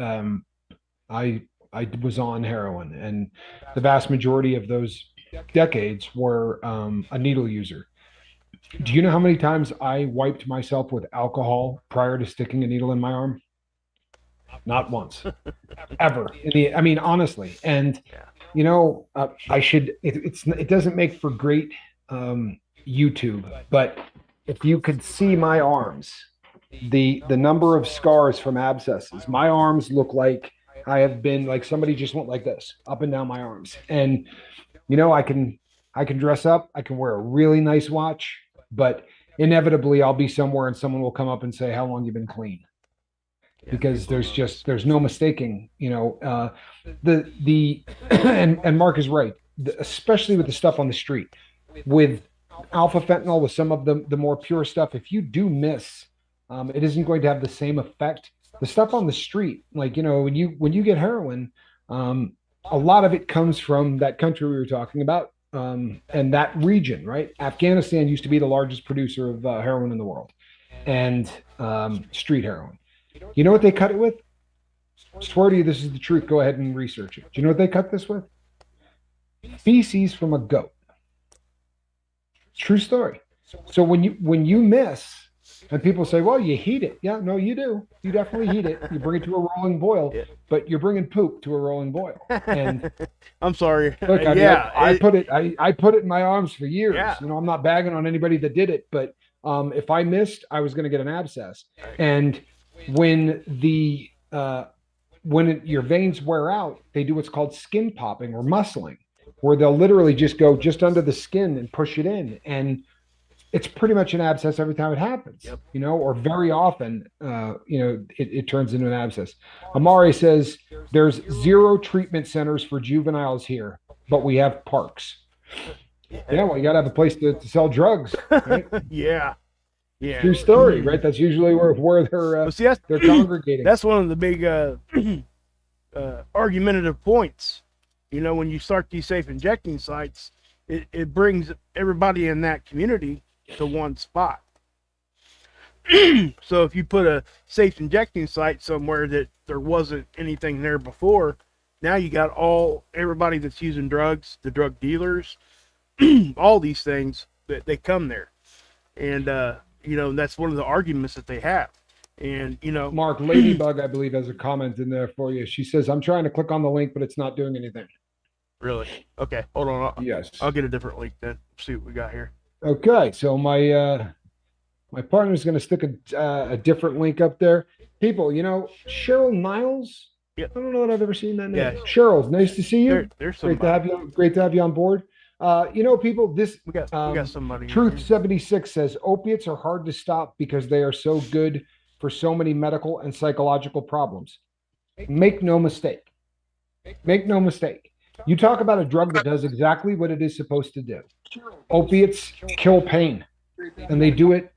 was on heroin, and the vast majority of those decades were a needle user. Do you know how many times I wiped myself with alcohol prior to sticking a needle in my arm? Not once, ever. Honestly. And I should. It doesn't make for great YouTube, but if you could see my arms, the number of scars from abscesses, my arms look like I have been like somebody just went like this up and down my arms. And I can dress up, I can wear a really nice watch, but inevitably I'll be somewhere and someone will come up and say, "How long you been clean?" Because there's no mistaking, the and Mark is right, especially with the stuff on the street, with alpha fentanyl, with some of the more pure stuff. If you do miss, it isn't going to have the same effect. The stuff on the street, like when you get heroin, a lot of it comes from that country we were talking about, and that region, right? Afghanistan used to be the largest producer of heroin in the world, and street heroin. You know what they cut it with? I swear to you, this is the truth. Go ahead and research it. Do you know what they cut this with? Feces from a goat. True story. So when you miss, and people say, "Well, you heat it." Yeah, no, you do. You definitely heat it. You bring it to a rolling boil, but you're bringing poop to a rolling boil. And I'm sorry. look, I put it in my arms for years. Yeah. I'm not bagging on anybody that did it, but if I missed, I was going to get an abscess. And when your veins wear out, they do what's called skin popping or muscling, where they'll literally just go just under the skin and push it in, and it's pretty much an abscess every time it happens. Yep. Or very often, it turns into an abscess. Amari says there's 0 treatment centers for juveniles here, but we have parks. Yeah, well, you got to have a place to sell drugs. Right? Yeah. True story, right? That's usually where they're congregating. That's one of the big argumentative points. When you start these safe injecting sites, it brings everybody in that community to one spot. So if you put a safe injecting site somewhere that there wasn't anything there before, now you got everybody that's using drugs, the drug dealers, all these things that they come there. And that's one of the arguments that they have. And Mark, Ladybug, I believe, has a comment in there for you. She says, "I'm trying to click on the link, but it's not doing anything." Really? Okay, hold on. Yes. I'll get a different link then. See what we got here. Okay, so my partner's going to stick a different link up there. People, Cheryl Niles. Yep. I don't know that I've ever seen that name. Yeah. Cheryl, nice to see you. There's great to have you. Great to have you on board. People, this we got somebody. Truth 76 says opiates are hard to stop because they are so good for so many medical and psychological problems. Make no mistake. Make no mistake. You talk about a drug that does exactly what it is supposed to do. Opiates kill pain, and they do it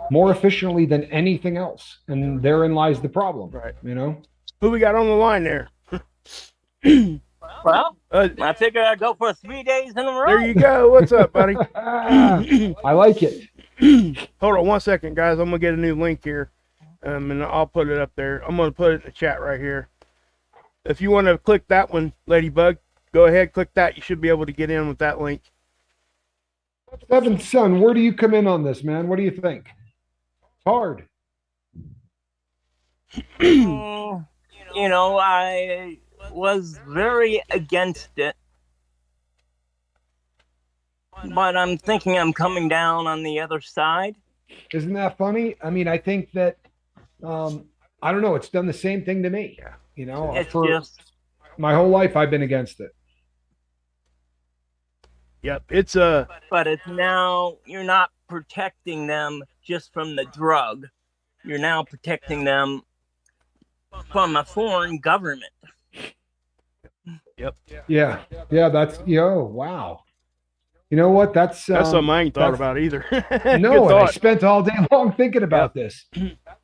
more efficiently than anything else. And therein lies the problem. Right. Who we got on the line there? Well, I figure I'd go for 3 days in a row. There you go. What's up, buddy? I like it. Hold on 1 second, guys. I'm going to get a new link here, and I'll put it up there. I'm going to put it in the chat right here. If you want to click that one, Ladybug, go ahead, click that. You should be able to get in with that link. Seventh Son, where do you come in on this, man? What do you think? It's hard. I was very against it, but I'm thinking I'm coming down on the other side. Isn't that funny? I mean, I think that I don't know. It's done the same thing to me. It's my whole life I've been against it. Yep, but it's now you're not protecting them just from the drug. You're now protecting them from a foreign government. Yep. Yeah. That's wow. You know what? That's something I ain't thought about either. No, and I spent all day long thinking about this.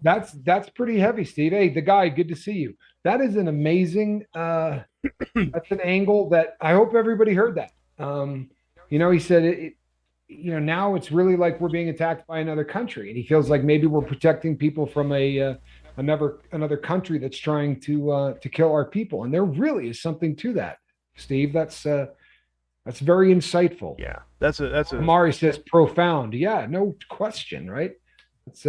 That's pretty heavy, Steve. Hey, the guy, good to see you. That is an amazing that's an angle that I hope everybody heard that. He said now it's really like we're being attacked by another country, and he feels like maybe we're protecting people from another country that's trying to kill our people. And there really is something to that, Steve. That's very insightful. Yeah, that's Amari says profound. Yeah, no question, right? It's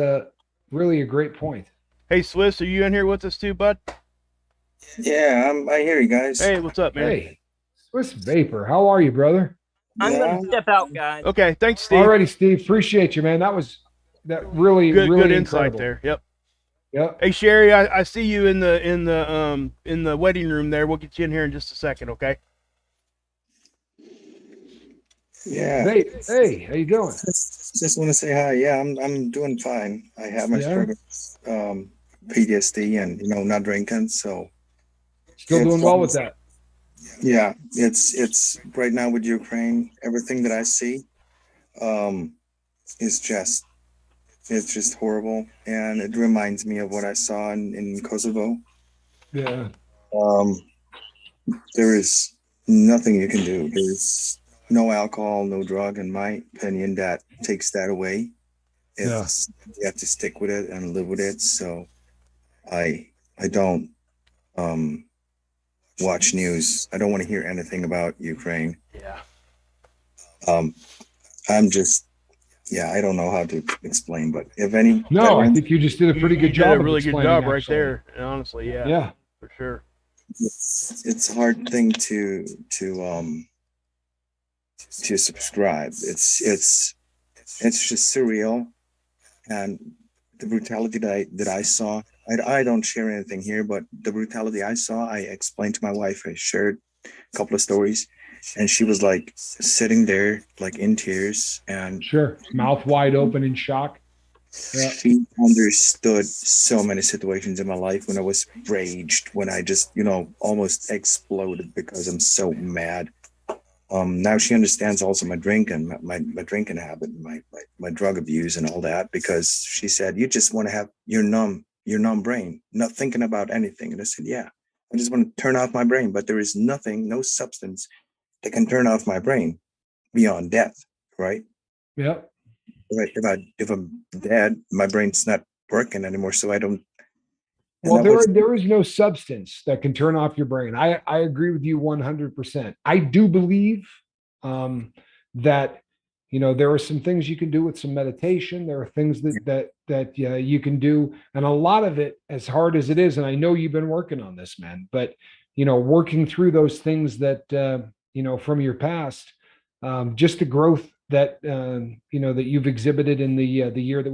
really a great point. Hey, Swiss, are you in here with us too, bud? Yeah, I hear you guys. Hey, what's up, man? Hey, Swiss Vapor. How are you, brother? I'm Yeah, gonna step out, guys. Okay, thanks, Steve. Alrighty, Steve. Appreciate you, man. That was really, Good really insight incredible. there. Yep. Yep. Hey Sherry, I see you in the wedding room there. We'll get you in here in just a second, okay? yeah. Hey, how you doing? Just want to say hi. Yeah, I'm doing fine. I have my Yeah? struggles, PTSD, and not drinking. So Still it's doing well with that. yeah, it's right now with Ukraine. Everything that I see, um, is just it's just horrible, and it reminds me of what I saw in Kosovo. Yeah. Um, there is nothing you can do. There's no alcohol, no drug, in my opinion, that takes that away. Yeah. It's you have to stick with it and live with it. So I don't um watch news. I don't want to hear anything about Ukraine. Yeah. Um I'm just yeah, I don't know how to explain, but if any No, I veterans, think you just did a pretty You good did job. a of really good explaining, job right actually. there. Honestly, yeah. Yeah. For sure. it's a hard thing to subscribe. It's just surreal, and the brutality that I saw. I don't share anything here, but the brutality I saw, I explained to my wife. I shared a couple of stories, and she was like sitting there, like in tears, and Sure. Mouth wide open in shock. Yeah. she understood so many situations in my life when I was raged, when I just, almost exploded because I'm so mad. Now she understands also my drinking, my drinking habit, my drug abuse and all that, because she said, you just want to have your numb brain, not thinking about anything. And I said, yeah, I just want to turn off my brain, but there is nothing, no substance that can turn off my brain beyond death, right? Yep. Right. If I'm dead, my brain's not working anymore. So I don't. And Well, that was there is no substance that can turn off your brain. I agree with you 100%. I do believe that there are some things you can do with some meditation. There are things that you can do, and a lot of it, as hard as it is, and I know you've been working on this, man. But working through those things that from your past, just the growth that that you've exhibited in the year that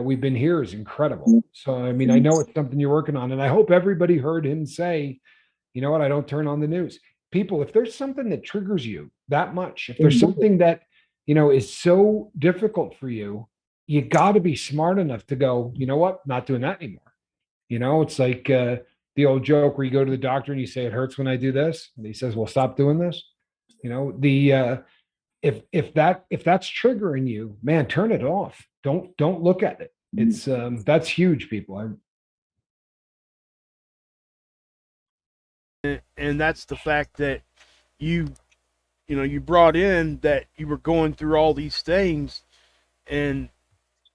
we've been here is incredible. So, I mean, I know it's something you're working on, and I hope everybody heard him say, you know what, I don't turn on the news. People, if there's something that triggers you that much, if there's something that, is so difficult for you, you got to be smart enough to go, you know what, not doing that anymore. It's like the old joke where you go to the doctor and you say, it hurts when I do this. And he says, well, stop doing this. If that's triggering you, man, turn it off. Don't look at it. It's that's huge, people. And that's the fact that you brought in that you were going through all these things, and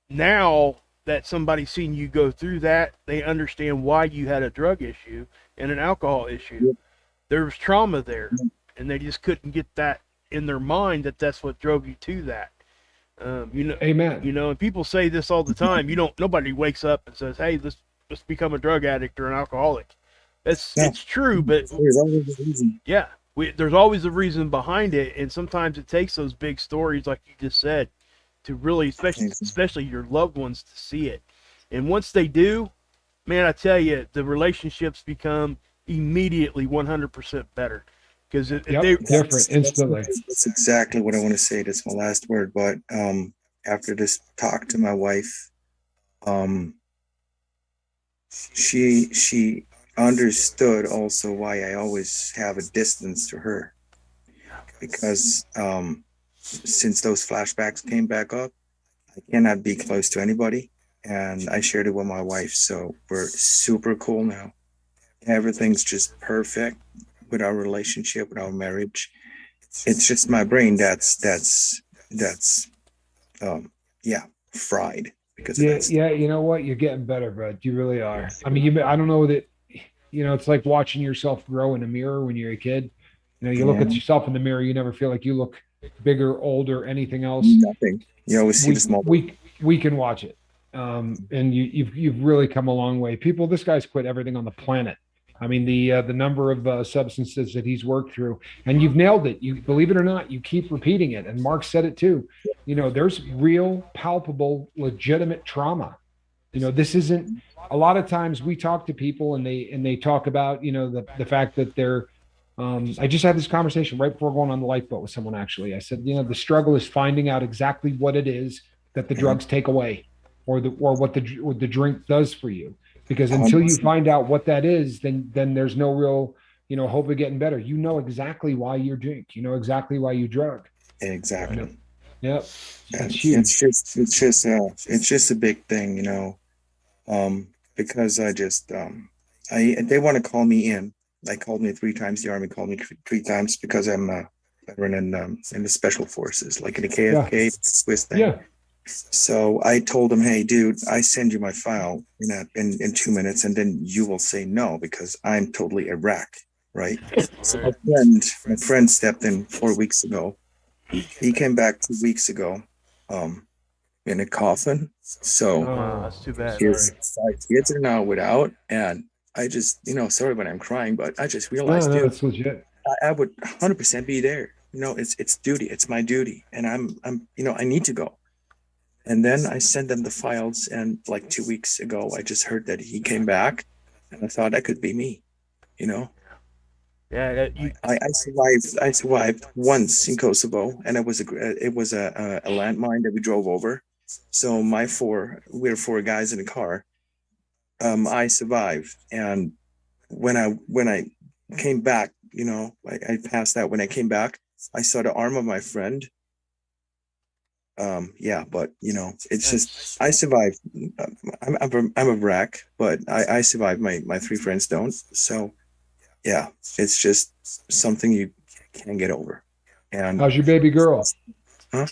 now that somebody's seen you go through that, they understand why you had a drug issue and an alcohol issue. There was trauma there, and they just couldn't get that in their mind that that's what drove you to that. Amen. And people say this all the time. Nobody wakes up and says, "Hey, let's become a drug addict or an alcoholic." It's true, but there's always a reason. yeah, there's always a reason behind it, and sometimes it takes those big stories, like you just said, to really, especially your loved ones, to see it. And once they do, man, I tell you, the relationships become immediately 100% better. Because different instantly. That's exactly what I want to say. That's my last word. But after this talk to my wife, she understood also why I always have a distance to her, because since those flashbacks came back up, I cannot be close to anybody, and I shared it with my wife. So we're super cool now. Everything's just perfect with our relationship, with our marriage. It's just my brain that's fried because of this. Yeah, you know what? You're getting better, bud. You really are. I mean, I don't know that, it's like watching yourself grow in a mirror when you're a kid. You look at yourself in the mirror, you never feel like you look bigger, older, anything else. Nothing. You always see the small. We can watch it. And you've really come a long way. People, this guy's quit everything on the planet. I mean, the number of substances that he's worked through, and you've nailed it. You believe it or not, you keep repeating it, and Mark said it too. There's real, palpable, legitimate trauma. This isn't. A lot of times we talk to people, and they talk about the fact that they're. I just had this conversation right before going on the lifeboat with someone. Actually, I said, the struggle is finding out exactly what it is that the drugs take away, or what the drink does for you. Because until you find out what that is, then there's no real, hope of getting better. You know exactly why you drink. You know exactly why you drug. Exactly. Yep. It's just a big thing, because they want to call me in. They called me 3 times. The Army called me 3 times because I'm a veteran in the special forces, like in the KFK Swiss thing. Yeah. So I told him, hey, dude, I send you my file in 2 minutes, and then you will say no because I'm totally Iraq, right? So my friend stepped in 4 weeks ago. He came back 2 weeks ago, in a coffin. So that's too bad. his 5 kids are now without, and I just, sorry when I'm crying, but I just realized, dude, it's legit. I would 100% be there. It's duty. It's my duty, and I'm I need to go. And then I sent them the files, and like 2 weeks ago, I just heard that he came back, and I thought that could be me, Yeah, I survived. I survived once in Kosovo, and it was a landmine that we drove over. So we were 4 guys in a car. I survived, and when I came back, I passed out. When I came back, I saw the arm of my friend. But it's just I survived. I'm a wreck, but I survived. My 3 friends don't. So yeah, it's just something you can't get over. And how's your baby girl? Huh?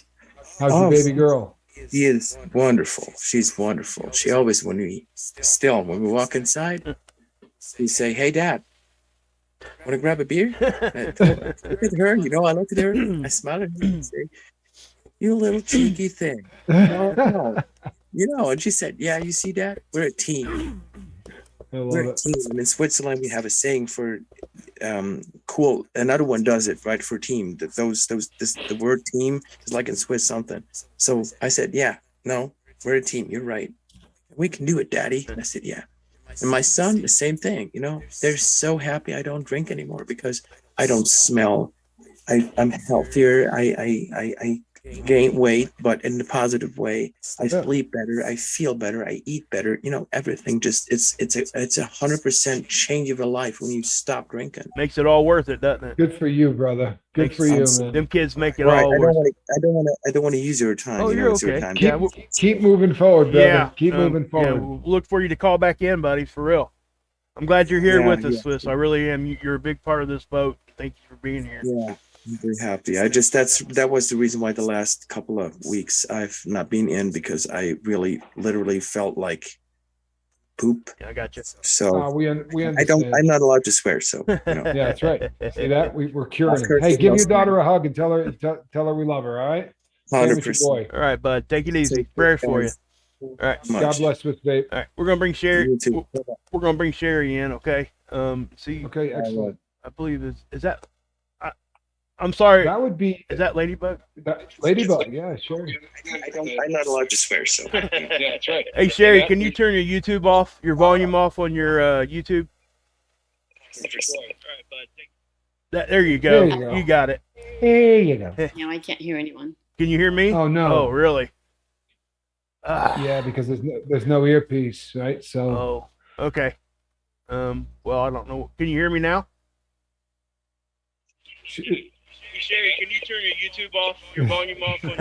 How's your baby girl? She is wonderful. She's wonderful. She always, when we walk inside, we say, "Hey, Dad, want to grab a beer?" Look at her. I look at her. I smile at her and say, "You little cheeky thing." No. And she said, "Yeah, you see, Dad, we're a team. We're a team." And in Switzerland, we have a saying for cool. Another one does it right for team. The word team is like in Swiss something. So I said, "Yeah, no, we're a team. You're right. We can do it, Daddy." And I said, "Yeah." And my son, the same thing. They're so happy I don't drink anymore because I don't smell. I'm healthier. I gain weight, but in the positive way. I sleep better. I feel better. I eat better. Everything just it's a 100% change of a life when you stop drinking. Makes it all worth it, doesn't it? Good for you, brother. Good for you, man. Them kids make it all worth it. I don't want to use your time. Oh, you're okay. Keep moving forward, brother. Yeah, keep moving forward. Yeah, we'll look for you to call back in, buddy, for real. I'm glad you're here with us, Swiss. I really am. You're a big part of this boat. Thank you for being here. Yeah. I'm very happy. That was the reason why the last couple of weeks I've not been in, because I really literally felt like poop. Yeah, I got you. So we understand. I'm not allowed to swear. So yeah, that's right. See that we're curing it. Hey, give your daughter a hug and tell her we love her. All right. 100%. All right, bud. Take it easy. Prayer for you. All right. God bless with babe. All right, we're gonna bring Sherry. We're gonna bring Sherry in. Okay. See. Okay. Excellent. I believe is that. I'm sorry. That would be. Is that Ladybug? Ladybug, yeah, sure. I'm not allowed to swear, so. Yeah, that's right. Hey Sherry, can you turn your YouTube off, your volume off on your YouTube? There you go. You got it. There you go. Now I can't hear anyone. Can you hear me? Oh no. Oh really? Yeah, because there's no earpiece, right? So. Oh, okay. Well, I don't know. Can you hear me now? Sherry, can you turn your YouTube off, your volume off on your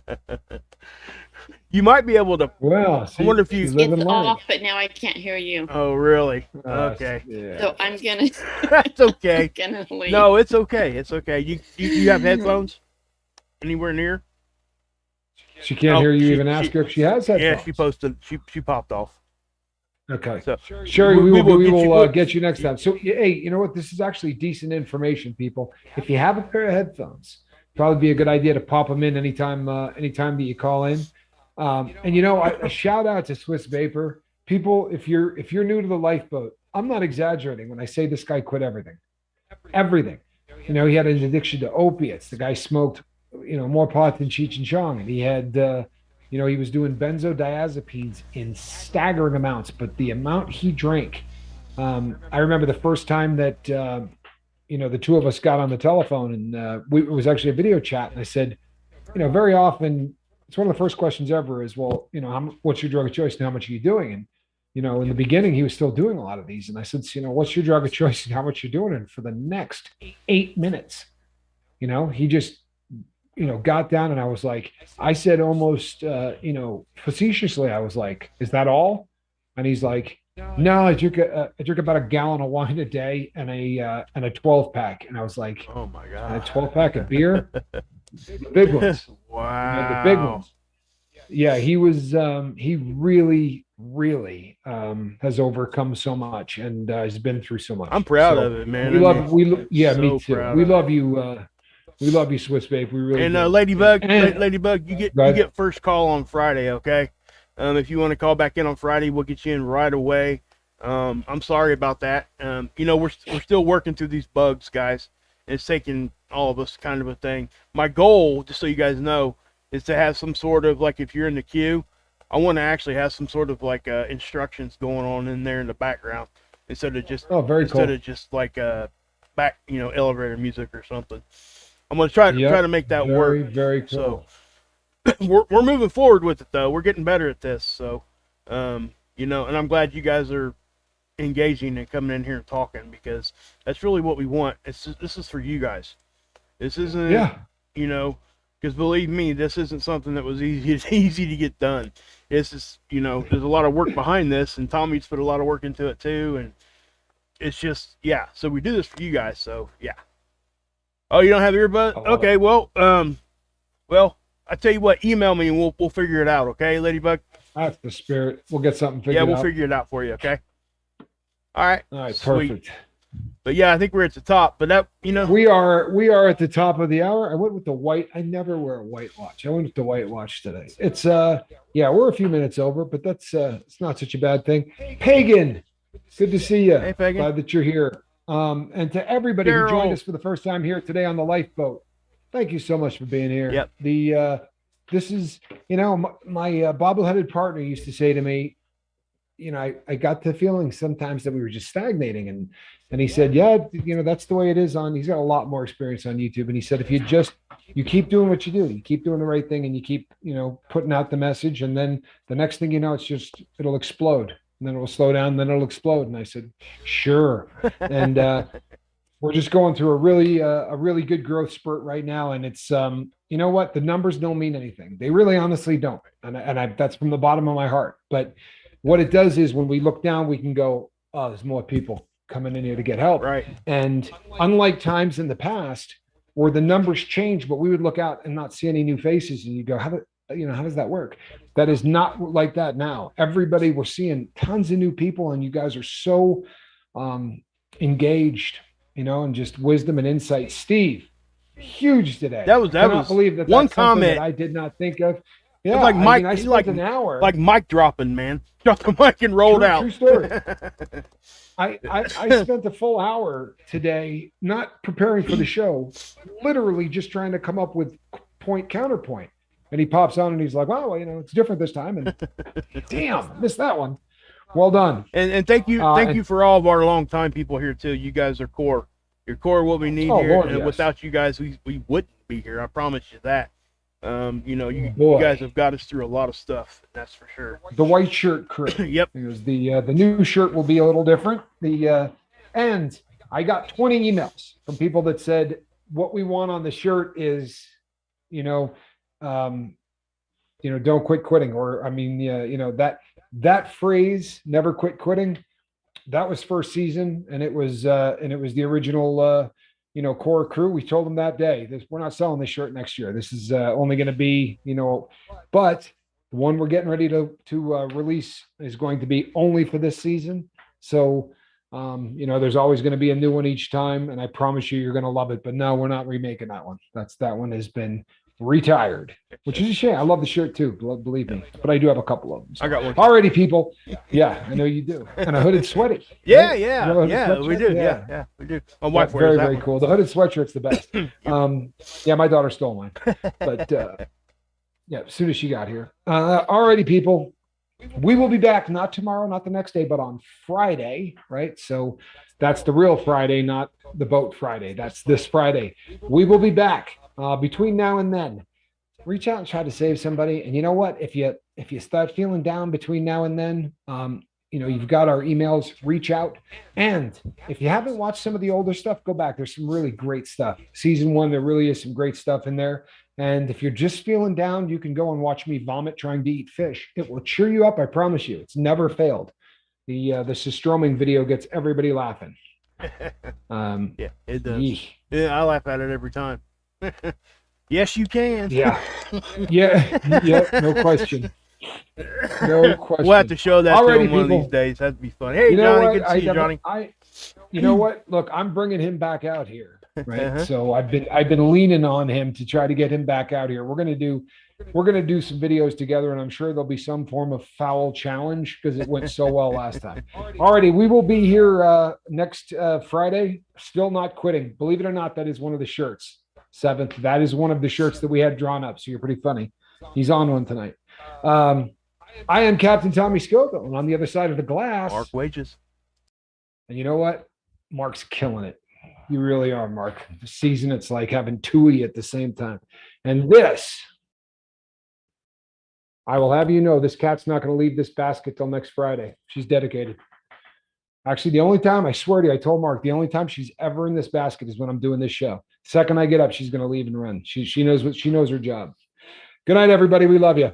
YouTube? You might be able to. Well, see, I wonder if you. It's off, but now I can't hear you. Oh, really? Okay. Yeah. So I'm gonna. That's okay. I'm gonna leave. No, it's okay. It's okay. You have headphones? Anywhere near? She can't hear you. Even ask her if she has headphones. Yeah, she posted. She popped off. Okay. So, Sherry, we will get you next time. So, hey, you know what? This is actually decent information, people. If you have a pair of headphones, probably be a good idea to pop them in anytime that you call in. And a shout out to Swiss Vapor. people, if you're new to the lifeboat, I'm not exaggerating when I say this guy quit everything. He had an addiction to opiates. The guy smoked, more pot than Cheech and Chong, and he had, he was doing benzodiazepines in staggering amounts. But the amount he drank, I remember the first time that, the two of us got on the telephone, and it was actually a video chat, and I said, very often it's one of the first questions ever is, well, what's your drug of choice and how much are you doing? And in the beginning, he was still doing a lot of these. And I said, what's your drug of choice and how much you're doing? And for the next 8 minutes, he just, got down, and I was like, I said almost, facetiously, I was like, is that all? And he's like, no, I drink about a gallon of wine a day and a 12 pack. And I was like, Oh my and God. a 12 pack of beer, the big ones, Wow. the big ones. Yeah, he was. He really, really has overcome so much, and has been through so much. I'm proud So of it, man. We love. Yeah, so me too. proud We of love you. We love you, Swiss babe. We really. And do. Ladybug, And- Ladybug, you Go ahead. get first call on Friday, okay? If you want to call back in on Friday, we'll get you in right away. I'm sorry about that. We're still working through these bugs, guys. It's taking all of us kind of a thing. My goal, just so you guys know, is to have some sort of, like, if you're in the queue, I want to actually have some sort of like instructions going on in there in the background instead of just very cool. like back elevator music or something. I'm gonna try to make that work. Very cool. So we're moving forward with it though. We're getting better at this. So and I'm glad you guys are engaging and coming in here and talking, because that's really what we want. This is for you guys. This isn't because believe me, this isn't something that was easy to get done. This is, there's a lot of work behind this, and Tommy's put a lot of work into it too, and it's just, yeah. So we do this for you guys, so yeah. Oh, you don't have earbud? Okay, well, I tell you what, email me and we'll figure it out, okay, Ladybug? That's the spirit. We'll get something figured out. Yeah, we'll figure it out for you, okay? All right. All right, sweet. perfect. But yeah, I think we're at the top. But that, we are at the top of the hour. I went with the white. I never wear a white watch. I went with the white watch today. It's we're a few minutes over, but that's it's not such a bad thing. Pagan, good to see you. Hey, Pagan. Glad that you're here. And to everybody who joined us for the first time here today on the Lifeboat, thank you so much for being here. Yep. This is, my bobble-headed partner used to say to me, I got the feeling sometimes that we were just stagnating, and he said, yeah, that's the way it is he's got a lot more experience on YouTube. And he said, if you keep doing what you do, you keep doing the right thing, and you keep, putting out the message, and then the next thing you know, it'll explode, and then it will slow down, and then it'll explode. And I said, sure. And, we're just going through a really good growth spurt right now. And it's, you know what? The numbers don't mean anything. They really honestly don't. And I that's from the bottom of my heart. But what it does is when we look down, we can go, oh, there's more people coming in here to get help. Right. And unlike times in the past where the numbers change, but we would look out and not see any new faces, and you go, how does that work? That is not like that now. Everybody, we're seeing tons of new people, and you guys are so engaged, and just wisdom and insight. Steve, huge today. That was believe that one that's something comment that I did not think of. Yeah, like Mike, I spent an hour. Like mic dropping, man. Dropped the mic and rolled out. True story. I spent a full hour today not preparing for the show, literally just trying to come up with point counterpoint. And he pops on and he's like, "Wow, it's different this time." And damn, missed that one. Well done. And thank you for all of our long-time people here too. You guys are core. You're core what we need here. Lord, and yes. Without you guys, we wouldn't be here. I promise you that. You Boy. guys have got us through a lot of stuff. That's for sure. The white shirt crew. Yep. Because the new shirt will be a little different. And I got 20 emails from people that said what we want on the shirt is, don't quit quitting, or that phrase, never quit quitting. That was first season, and it was the original core crew. We told them that day, we're not selling this shirt next year. This is only going to be, but the one we're getting ready to release is going to be only for this season. So, there's always going to be a new one each time, and I promise you're going to love it. But no, we're not remaking that one. That one has been retired, which is a shame. I love the shirt too, believe me, but I do have a couple of them. So. I got one. Alrighty, people. Yeah, I know you do. And a hooded sweaty. Yeah, right? yeah, You know, yeah, we do. Yeah, we do. My wife wears very, that very one. cool. The hooded sweatshirt's the best. Yeah, my daughter stole mine, but yeah, as soon as she got here. Alrighty, people. We will be back not tomorrow, not the next day, but on Friday, right? So that's the real Friday, not the boat Friday. That's this Friday. We will be back. Between now and then, reach out and try to save somebody. And you know what? If you start feeling down between now and then, you've got our emails. Reach out. And if you haven't watched some of the older stuff, go back. There's some really great stuff. Season 1, there really is some great stuff in there. And if you're just feeling down, you can go and watch me vomit trying to eat fish. It will cheer you up. I promise you. It's never failed. The Systroming video gets everybody laughing. Yeah, it does. Yeesh. Yeah, I laugh at it every time. Yes, you can. Yeah. Yeah. No question. No question. We'll have to show that to Alrighty, him one of people. these days. That'd be fun. Hey, You know Johnny, what? good to see you, Johnny. You know what? Look, I'm bringing him back out here, right? Uh-huh. So I've been leaning on him to try to get him back out here. We're gonna do some videos together, and I'm sure there'll be some form of foul challenge because it went so well last time. Alrighty, we will be here next Friday. Still not quitting. Believe it or not, that is one of the shirts. 7th. That is one of the shirts that we had drawn up. So you're pretty funny. He's on one tonight. I am Captain Tommy Scoville, and on the other side of the glass, Mark Wages. And you know what? Mark's killing it. You really are, Mark. The season, it's like having two of you at the same time. And this, I will have you know, this cat's not going to leave this basket till next Friday. She's dedicated. Actually, the only time, I swear to you, I told Mark, the only time she's ever in this basket is when I'm doing this show. Second I get up, she's going to leave and run. She knows her job. Good night, everybody. We love you.